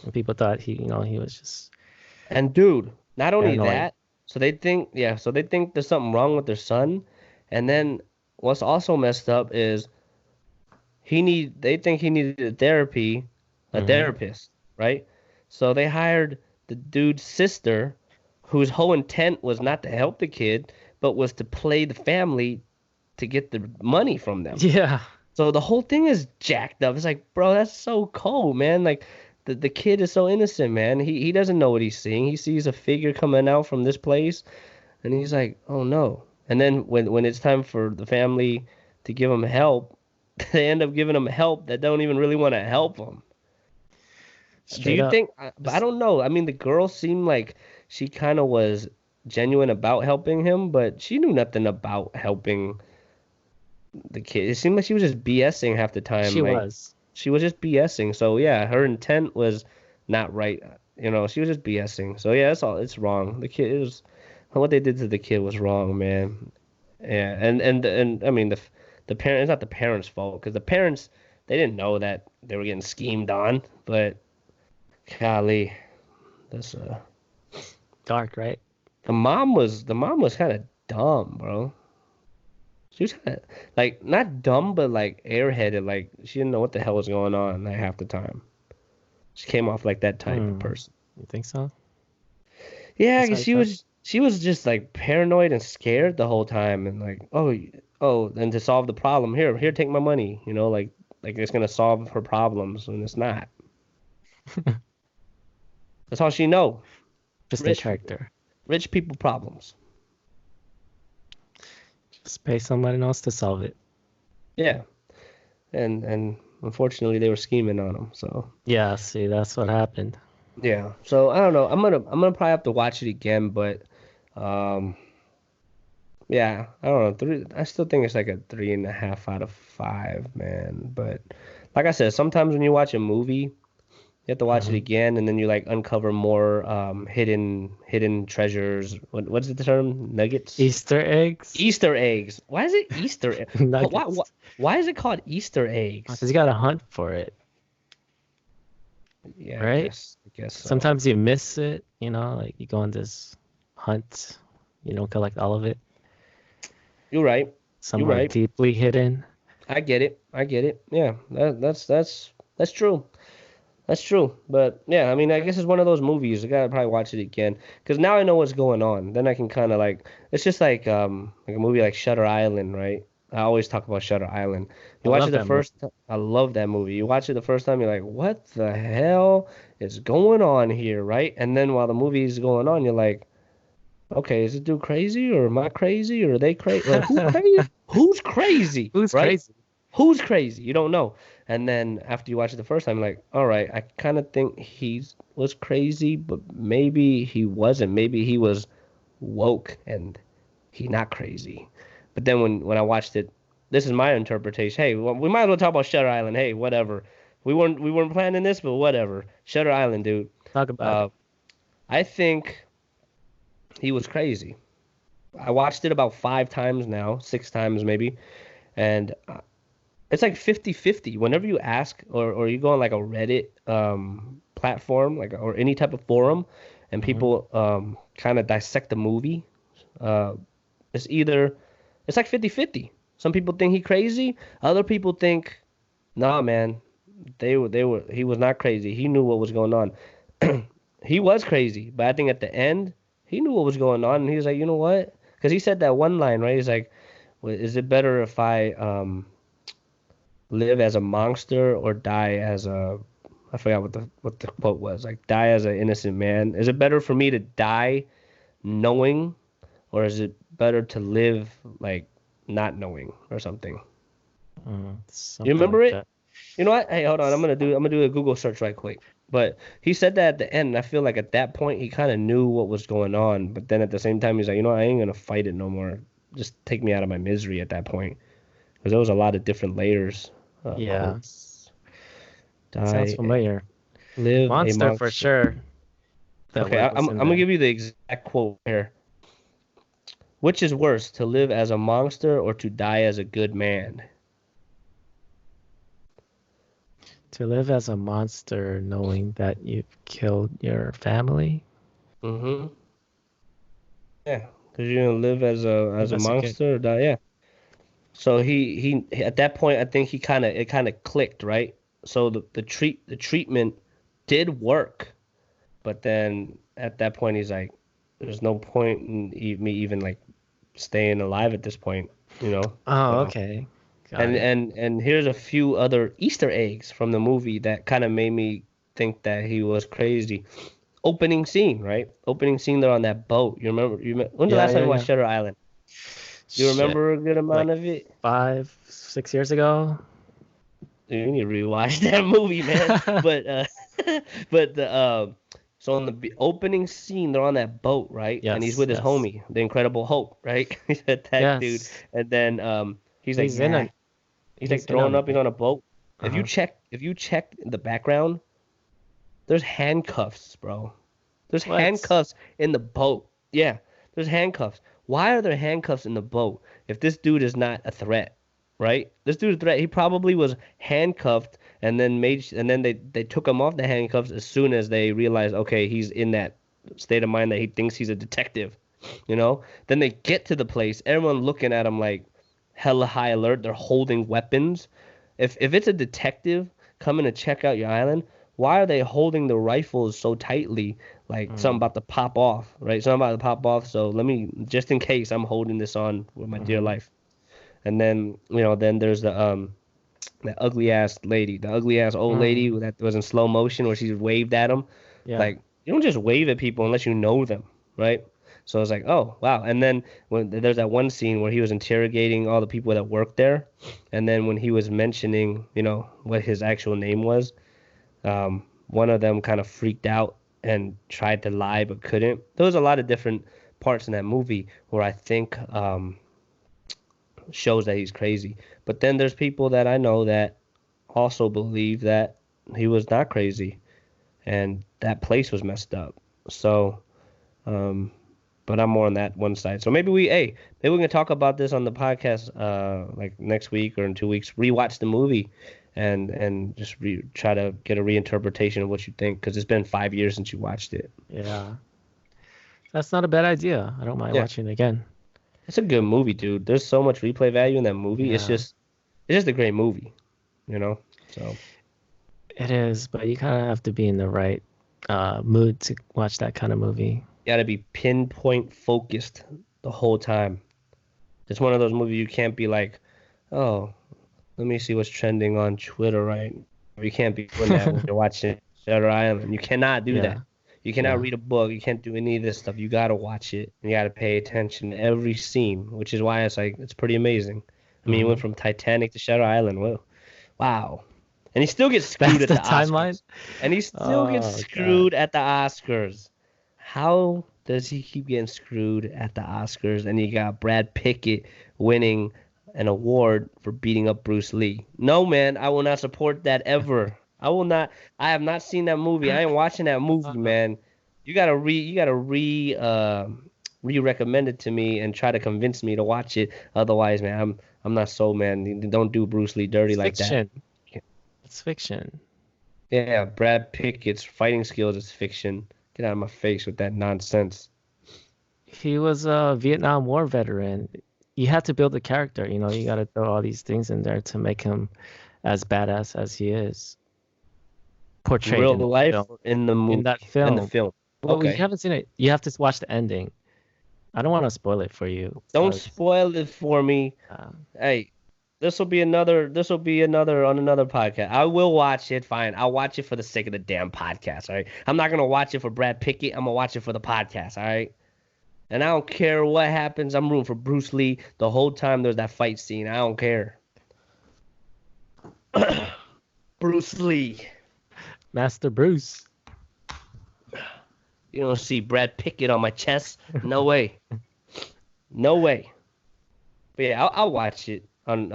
and people thought he was just And dude, not only paranoid. that, so they think there's something wrong with their son, and then what's also messed up is they think he needed a Mm-hmm. therapist, right? So they hired the dude's sister, whose whole intent was not to help the kid, but was to play the family to get the money from them. Yeah. So the whole thing is jacked up. It's like, bro, that's so cold, man. Like the kid is so innocent, man. He doesn't know what he's seeing. He sees a figure coming out from this place, and he's like, oh no. And then when it's time for the family to give him help, they end up giving him help that don't even really want to help him. Do Straight you up. think? I don't know. I mean, the girl seemed like she kind of was genuine about helping him, but she knew nothing about helping the kid. It seemed like she was just BSing half the time. She Like was. she was just BSing. So yeah, her intent was not right. You know, she was just BSing. So yeah, that's all. It's wrong. The kid is what they did to the kid was wrong, man. Yeah, and I mean the parent. It's not the parents' fault because the parents they didn't know that they were getting schemed on. But golly, that's Dark, right? the mom was kind of dumb, bro. She was kind of like not dumb, but like airheaded. Like she didn't know what the hell was going on like half the time. She came off like that type of Hmm. person. You think so? Yeah, That's 'cause how you felt? she was just like paranoid and scared the whole time, and like oh, and to solve the problem, here take my money, like it's gonna solve her problems, and it's not. That's all she know. Just a Rich character. rich people problems. Just pay someone else to solve it. Yeah, and unfortunately they were scheming on him. So Yeah, see, that's what happened. yeah, so I don't know. I'm gonna probably have to watch it again, but um. Yeah, I don't know. I still think it's like a 3.5 out of 5, man. But like I said, sometimes when you watch a movie, you have to watch it Hmm. again, and then you like uncover more hidden treasures. What's the term? Nuggets? Easter eggs? Easter eggs. Why is it Easter egg? Why, why, Nuggets. why is it called Easter Because eggs? you gotta hunt for it, Yeah, I right? guess. I guess so. Sometimes you miss it, like you go on this hunt, you don't collect all of it. You're right. You're Some are right. deeply hidden. I get it. I get it. Yeah, that's true. That's true. But yeah, I mean, I guess it's one of those movies. I gotta probably watch it again because now I know what's going on. Then I can kind of like it's just like a movie like Shutter Island, right? I always talk about Shutter Island. I You watch it love the that movie. first time, I love that movie. You watch it the first time, you're like, what the hell is going on here, right? And then while the movie is going on, you're like, okay, is this dude crazy or am I crazy or are they crazy? Or who crazy? Who's crazy, Who's right? crazy? Who's crazy? You don't know. And then after you watch it the first time, you're like, all right, I kind of think he was crazy, but maybe he wasn't. Maybe he was woke and he not crazy. But then when I watched it, this is my interpretation. Hey, well, we might as well talk about Shutter Island. Hey, whatever. We weren't planning this, but whatever. Shutter Island, dude. Talk about it. Uh, I think he was crazy. I watched it about 5 times now, 6 times maybe, and it's like 50-50. Whenever you ask or you go on like a Reddit platform, like or any type of forum, and Hmm. people kind of dissect the movie, uh, it's either it's like 50-50. Some people think he crazy, other people think, nah, man, they were he was not crazy. He knew what was going on. He was crazy, but I think at the end he knew what was going on, and he was like, you know what? Because he said that one line, right? He's like, "Well, is it better if I live as a monster or die as a I forgot what the quote was. Like die as an innocent man. Is it better for me to die knowing or is it better to live like not knowing or something? You Something remember like it? that. You know what? Hey, hold on. I'm gonna do a Google search right quick. But he said that at the end, and I feel like at that point he kind of knew what was going on. But then at the same time, he's like, you know, I ain't gonna fight it no more. Just take me out of my misery at that point, because there was a lot of different layers. Yeah, Quotes. sounds Die, familiar. live a Monster for monster. sure. That Okay, word I'm was in I'm gonna there. give you the exact quote here. Which is worse, to live as a monster or to die as a good man? To live as a monster knowing that you've killed your family. Mm-hmm. Yeah, because you're gonna live as a That's a good. monster or die. Yeah. So he at that point I think it kind of clicked, right? So the treatment did work, but then at that point he's like, there's no point in me even like staying alive at this point, you know? Oh, So okay. Got and it. here's a few other Easter eggs from the movie that kind of made me think that he was crazy. Opening scene, right? Opening scene, they're on that boat. When's the Yeah, last time yeah, you watched yeah. Shutter Island? You Shit. remember a good Like amount of it? 5, 6 years ago. Dude, you need to rewatch that movie, man. But but the so on the opening scene, they're on that boat, right? And he's Yes, with his yes. homie, the Incredible Hulk, right? He's a tech dude, Yes. and then he's like, He's in yeah, on he's he's like in throwing on up, he's it. on a boat. Uh-huh. If you check the background, there's handcuffs, bro. There's What? handcuffs in the boat. Yeah, there's handcuffs. Why are there handcuffs in the boat if this dude is not a threat, right? This dude's a threat. He probably was handcuffed and then they took him off the handcuffs as soon as they realized, okay, he's in that state of mind that he thinks he's a detective, you know? Then they get to the place, everyone looking at him like hella high alert. They're holding weapons. If it's a detective coming to check out your island, why are they holding the rifles so tightly? Like something Mm, about to pop off, right? Something about to pop off. So let me, just in case, I'm holding this on with my dear mm-hmm. life. And then, then there's the ugly ass lady, the ugly ass old lady Mm, that was in slow motion where she waved at him. yeah. Like you don't just wave at people unless you know them, right? So it's like, oh wow. And then when there's that one scene where he was interrogating all the people that worked there, and then when he was mentioning, what his actual name was, one of them kind of freaked out and tried to lie but couldn't. There was a lot of different parts in that movie where I think shows that he's crazy. But then there's people that I know that also believe that he was not crazy and that place was messed up. So, um, but I'm more on that one side. So maybe we can talk about this on the podcast, like next week or in 2 weeks. Rewatch the movie, and just try to get a reinterpretation of what you think, because it's been 5 years since you watched it. Yeah. That's not a bad idea. I don't mind Yeah, watching it again. it's a good movie, dude. There's so much replay value in that movie. Yeah. It's just a great movie, you know. So It is, but you kind of have to be in the right mood to watch that kind of movie. you gotta be pinpoint focused the whole time. It's one of those movies you can't be like, oh, let me see what's trending on Twitter right now. You can't be doing that when you're watching Shutter Island. You cannot do that. Yeah. You cannot Yeah. read a book. You can't do any of this stuff. You gotta watch it. And you gotta pay attention to every scene, which is why it's pretty amazing. I mean, he Hmm. went from Titanic to Shutter Island. Whoa, wow. And he still gets screwed That's at the the timeline. Oscars. And he still gets Oh God. screwed at the Oscars. How does he keep getting screwed at the Oscars? And you got Brad Pitt winning an award for beating up Bruce Lee. No, man, I will not support that ever. I will not. I have not seen that movie. I ain't watching that movie, man. You gotta re-recommend it to me and try to convince me to watch it. Otherwise, man, I'm not sold, man. Don't do Bruce Lee dirty It's like that. fiction. It's fiction. Yeah, Brad Pickett's fighting skills is fiction. Get out of my face with that nonsense. He was a Vietnam War veteran. You had to build a character, you got to throw all these things in there to make him as badass as he is portrayed Real in the life film. or in the In that movie? In the film. film. Well, you Okay. haven't seen it. You have to watch the ending. I don't want to spoil it for you Don't because spoil it for me. Hey, this will be another on another podcast. I will watch it, fine. I'll watch it for the sake of the damn podcast, all right? I'm not gonna watch it for Brad Pickett. I'm gonna watch it for the podcast, all right? And I don't care what happens. I'm rooting for Bruce Lee the whole time there's that fight scene. I don't care. Bruce Lee. Master Bruce. You don't see Brad Pickett on my chest. No way. No way. But yeah, I'll watch it on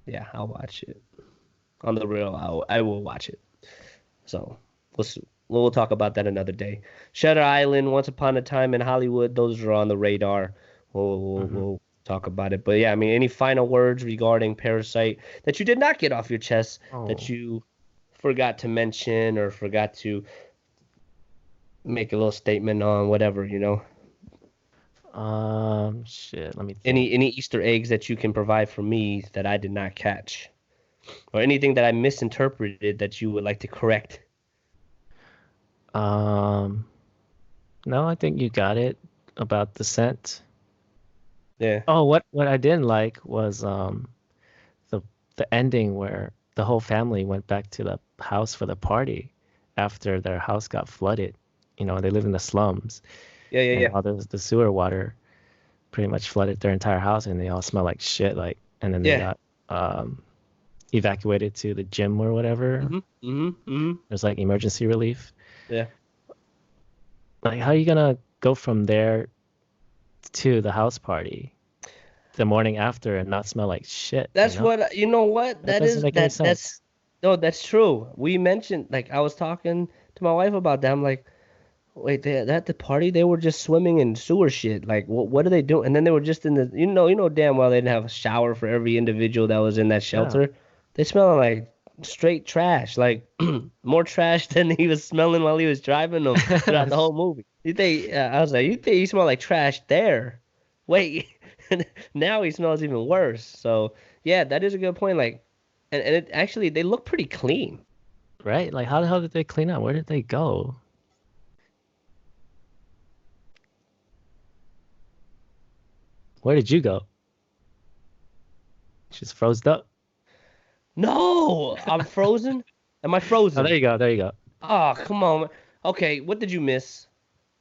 yeah, I'll watch it. On the real, I will watch it. So we'll talk about that another day. Shutter Island, Once Upon a Time in Hollywood, those are on the radar. Hmm. We'll talk about it. But yeah, I mean, any final words regarding Parasite that you did not get off your chest, that Oh, you forgot to mention or forgot to make a little statement on, whatever, Shit. Let me think. Any Easter eggs that you can provide for me that I did not catch, or anything that I misinterpreted that you would like to correct? Um, no, I think you got it about the scent. Yeah. Oh, what I didn't like was the the ending where the whole family went back to the house for the party after their house got flooded. You know, they live in the slums, Yeah. Yeah. and Yeah. all the sewer water pretty much flooded their entire house, and they all smell like shit. Like, and then they Yeah. got um evacuated to the gym or whatever. Mhm. Mhm. Mhm. There's like emergency relief. Yeah. Like, how are you gonna go from there to the house party the morning after and not smell like shit, you That's know? what you know. What That that doesn't is. make any sense. That's no. That's true. We mentioned like I was talking to my wife about that. I'm like, wait, at the party they were just swimming in sewer shit. Like, what are they doing? And then they were just in the, you know damn well they didn't have a shower for every individual that was in that Yeah. shelter. They smell like straight trash, like more trash than he was smelling while he was driving them throughout the whole movie. You think? I was like, you think he smelled like trash there? Wait, now he smells even worse. So yeah, that is a good point. Like, and it actually they look pretty clean. Right? Like, how the hell did they clean up? Where did they go? Where did you go? She's froze up. No, I'm frozen. Am I Oh, there frozen? you go. There you go. Oh, come on. Okay, what did you miss?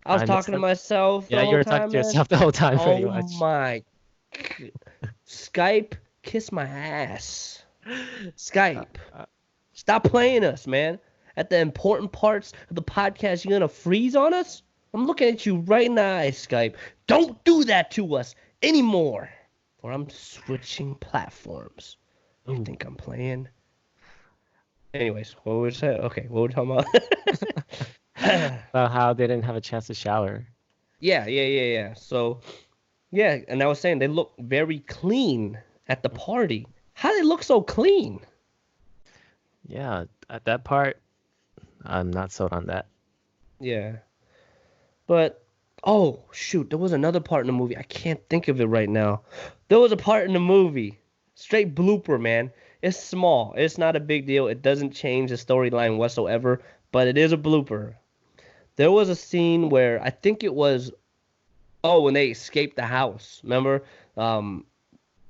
I was I missed talking to that. myself the Yeah, you whole were talking time, to man. yourself the whole time, pretty Oh much. my. Skype, kiss my ass. Uh, Skype, uh, stop playing us, man. At the important parts of the podcast, you're gonna freeze on us? I'm looking at you right in the eyes, Skype. Don't do that to us anymore, or I'm switching platforms. You ooh. think I'm playing? Anyways, what was that? Okay, what were we talking about? About how they didn't have a chance to shower. Yeah. So, yeah, and I was saying they look very clean at the party. How they look so clean? Yeah, at that part, I'm not sold on that. Yeah. But oh shoot, there was another part in the movie. I can't think of it right now. There was a part in the movie. Straight blooper, man. It's small. It's not a big deal. It doesn't change the storyline whatsoever, but it is a blooper. There was a scene where I think it was when they escaped the house. Remember? Um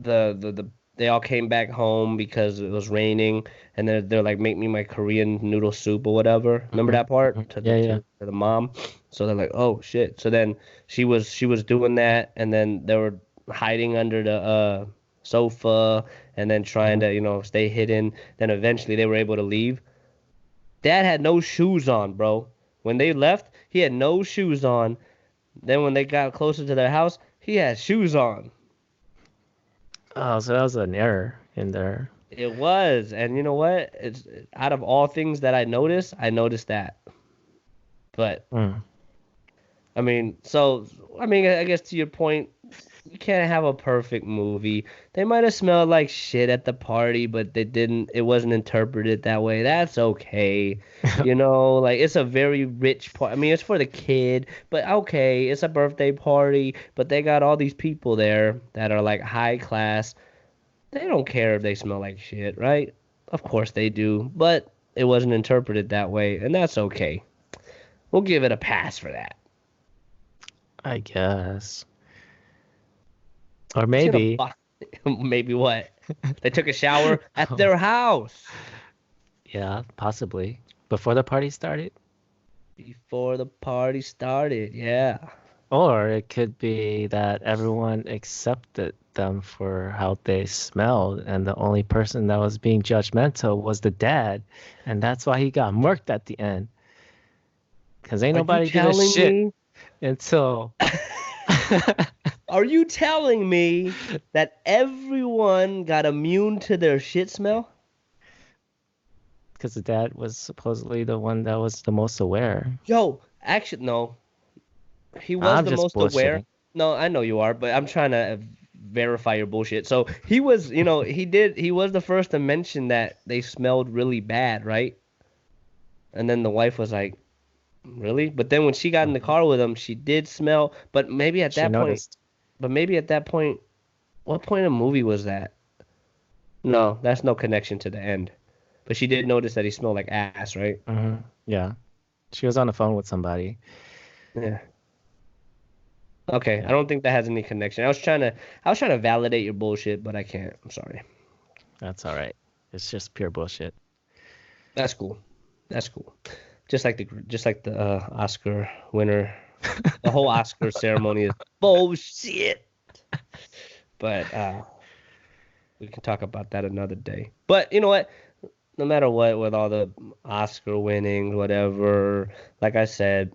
the they all came back home because it was raining, and they're like, make me my Korean noodle soup or whatever. Remember Hmm. that part to the Yeah, yeah. to the mom? So they're like, oh shit. So then she was doing that, and then they were hiding under the sofa, and then trying Hmm. to stay hidden. Then eventually they were able to leave. Dad had no shoes on, bro. When they left, he had no shoes on. Then when they got closer to their house, he had shoes on. Oh, so that was an error in there. It was, and you know what? It's out of all things that I noticed that. But Mm. I guess to your point, you can't have a perfect movie. They might have smelled like shit at the party, but they didn't. It wasn't interpreted that way. That's okay. Like it's a very rich part. I mean, it's for the kid, but okay, it's a birthday party, but they got all these people there that are like high class. They don't care if they smell like shit, right? Of course they do, but it wasn't interpreted that way, and that's okay. We'll give it a pass for that. I guess. Or You should have maybe, maybe what? They took a shower at their house yeah, possibly. Before the party started. before the party started. Yeah. Or it could be that everyone accepted them for how they smelled, and the only person that was being judgmental was the dad, and that's why he got murked at the end. Because ain't Are you nobody give a telling shit me? until. Are you telling me that everyone got immune to their shit smell? Because the dad was supposedly the one that was the most aware. Yo, actually, no. He was I'm the just most aware. bullshitting. No, I know you are, but I'm trying to verify your bullshit. So he was, he was the first to mention that they smelled really bad, right? And then the wife was like, Really? But then when she got in the car with him, she did smell. But maybe at She that point, noticed. what point in the movie was that? No, that's no connection to the end. But she did notice that he smelled like ass, right? Yeah. She was on the phone with somebody. Yeah. Okay, I Yeah, don't think that has any connection. I was trying to validate your bullshit, but I can't. I'm sorry. that's all right. It's just pure bullshit. That's cool. That's cool. Just like the Oscar winner. The whole Oscar ceremony is bullshit. But we can talk about that another day. But you know what? No matter what, with all the Oscar winnings, whatever, like I said,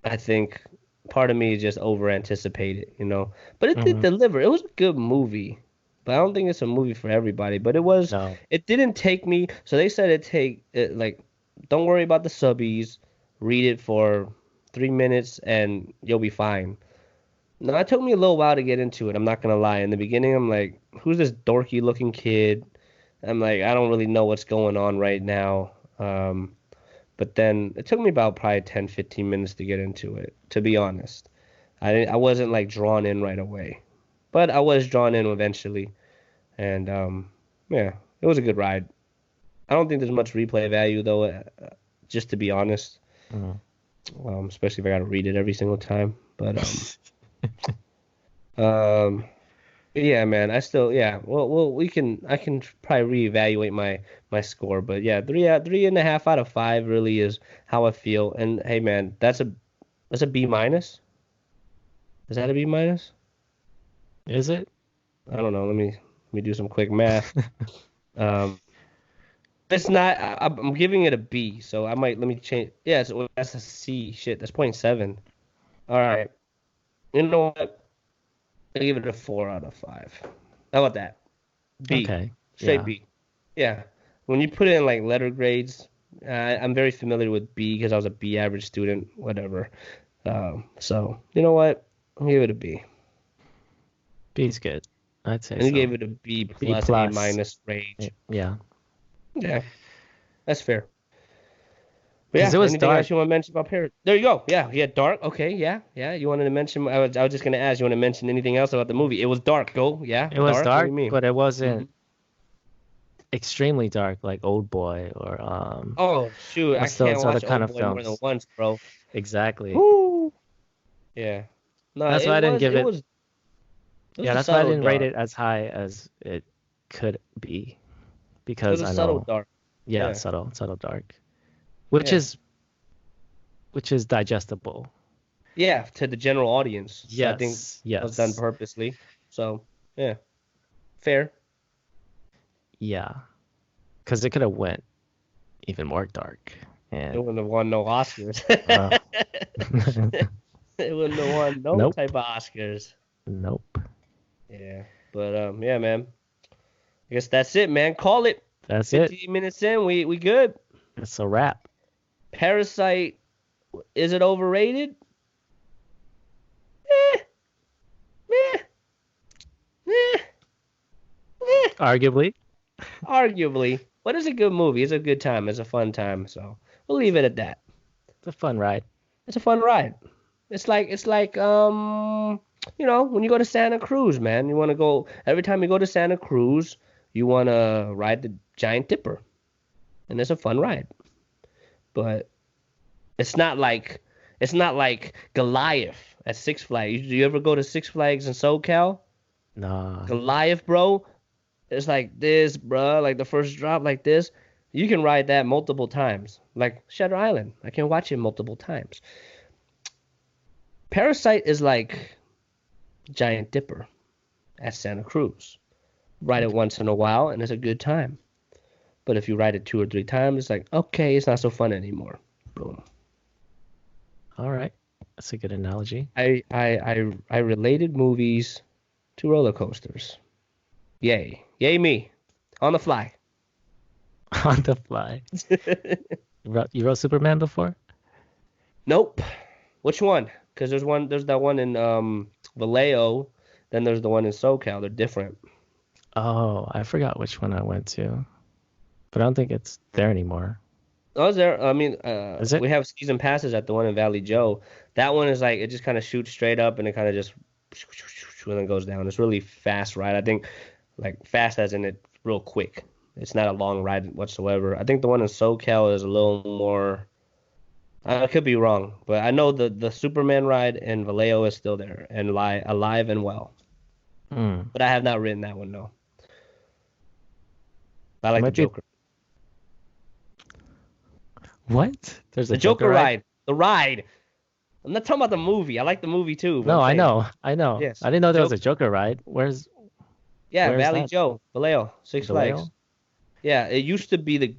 I think part of me just over anticipated, you know. But it did hmm deliver. It was a good movie. But I don't think it's a movie for everybody. But No. it didn't take me. So they said like, don't worry about the subbies. Read it for 3 minutes and you'll be fine. No, it took me a little while to get into it. I'm not gonna lie. In the beginning, I'm like, who's this dorky looking kid? I'm like, I don't really know what's going on right now. But then it took me about probably 10, 15 minutes to get into it, to be honest. I wasn't like drawn in right away, but I was drawn in eventually. And yeah, it was a good ride. I don't think there's much replay value though, just to be honest. Mhm. Especially if I gotta read it every single time. But um, yeah, man, yeah. Well, I can probably reevaluate my score, but yeah, 3.5 out of 5 really is how I feel. And hey, man, that's a B minus. Is that a B minus? Is it? I don't know. Let me do some quick math. Um, it's not. I'm giving it a B, so I might let me change. Yeah, that's a C. Shit, that's point 0.7. All right. You know what? I give it a 4 out of 5. How about that? B. Okay. Straight Yeah. B. Yeah. When you put it in like letter grades, I'm very familiar with B because I was a B average student, whatever. So you know what? I'll give it a B. B's good. I'd say And you so. gave it a B B plus A plus. minus range. Yeah. Yeah, that's fair. But Because yeah, it was anything dark. else you want to mention about Paris? There you go. Yeah, yeah, dark. Okay, yeah, yeah. You wanted to mention? I was just gonna ask. You want to mention anything else about the movie? It was dark. Go. Yeah, It was dark. What do dark, you mean? but it Hmm. wasn't extremely dark like Old Boy or Oh shoot, I what's those can't other watch kind Old of Boy more than films? once, bro. Exactly. Whoo. Yeah. No, That's it why I didn't was give it it. was it was Yeah, a that's why I subtle didn't rate dark. it as high as it could be It was because a I subtle know, dark. yeah, Yeah. subtle, subtle dark, which Yeah. is which is digestible. Yeah, to the general audience. So I think Yes, that was done yes, purposely. So, yeah, fair. yeah, because it could have went even more dark, It and wouldn't have won no Oscars. uh, It wouldn't have won no nope, type of Oscars. nope. Yeah. But yeah, man. I guess that's it, man. Call it. That's it. 50 minutes in, we good. It's a wrap. Parasite, is it overrated? Eh, meh, eh, eh. Arguably, Arguably. But it's a good movie. It's a good time. It's a fun time. So we'll leave it at that. it's a fun ride. It's a fun ride. It's like when you go to Santa Cruz, man. You want to go every time you go to Santa Cruz, you want to ride the Giant Dipper, and it's a fun ride. But it's not like Goliath at Six Flags. You ever go to Six Flags in SoCal? Nah, Goliath, bro. It's like this, bro. Like the first drop, like this. You can ride that multiple times. Like Shutter Island, I can watch it multiple times. Parasite is like Giant Dipper at Santa Cruz. Ride it once in a while, and it's a good time. But if you ride it 2 or 3 times, it's like, okay, it's not so fun anymore. Boom. all right. That's a good analogy. I related movies to roller coasters. Yay. Yay me. On the fly. On the fly. You wrote Superman before? Nope. Which one? Because there's that one in Vallejo, then there's the one in SoCal. They're different. Oh, I forgot which one I went to, but I don't think it's there anymore. I was there. I mean, Is it? we have season passes at the one in Valley Joe. That one is like it just kind of shoots straight up and it kind of just and then goes down. It's really fast ride. I think like fast as in it real quick. It's not a long ride whatsoever. I think the one in SoCal is a little more. I could be wrong, but I know the Superman ride in Vallejo is still there and alive and well. But I have not ridden that one, no. I like the Joker. What? There's a The Joker ride. The ride. I'm not talking about the movie. I like the movie too. No, I know. Yes. I didn't know there was a Joker ride. Where's Valley that? Joe, Vallejo, Six Flags. Yeah, it used to be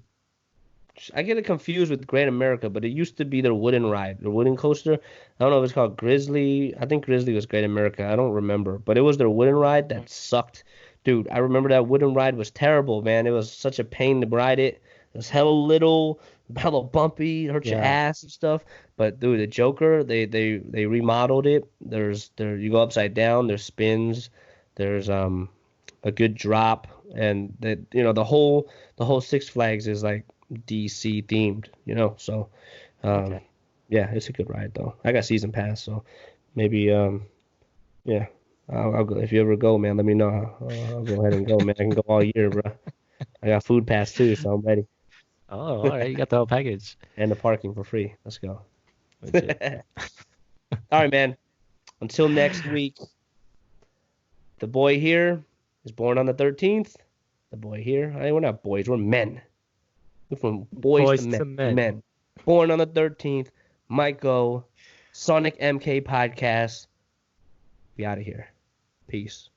I get it confused with Great America, but it used to be their wooden ride, their wooden coaster. I don't know if it's called Grizzly. I think Grizzly was Great America. I don't remember, but it was their wooden ride that sucked. Dude, I remember that wooden ride was terrible, man. It was such a pain to ride it. It was hella little, hella bumpy, hurt your ass and stuff. But dude, the Joker, they remodeled it. You go upside down. There's spins. There's a good drop, and the whole Six Flags is like DC themed, So, yeah, it's a good ride though. I got season pass, so maybe yeah. I'll go. If you ever go, man, let me know. I'll go ahead and go, man. I can go all year, bro. I got food pass too, so I'm ready. Oh, all right. You got the whole package. And the parking for free. Let's go. All right, man. Until next week. The boy here is born on the 13th. The boy here. We're not boys. We're men. We're from boys to men. Born on the 13th. MIKEO. SonicMK podcast. We out of here. Peace.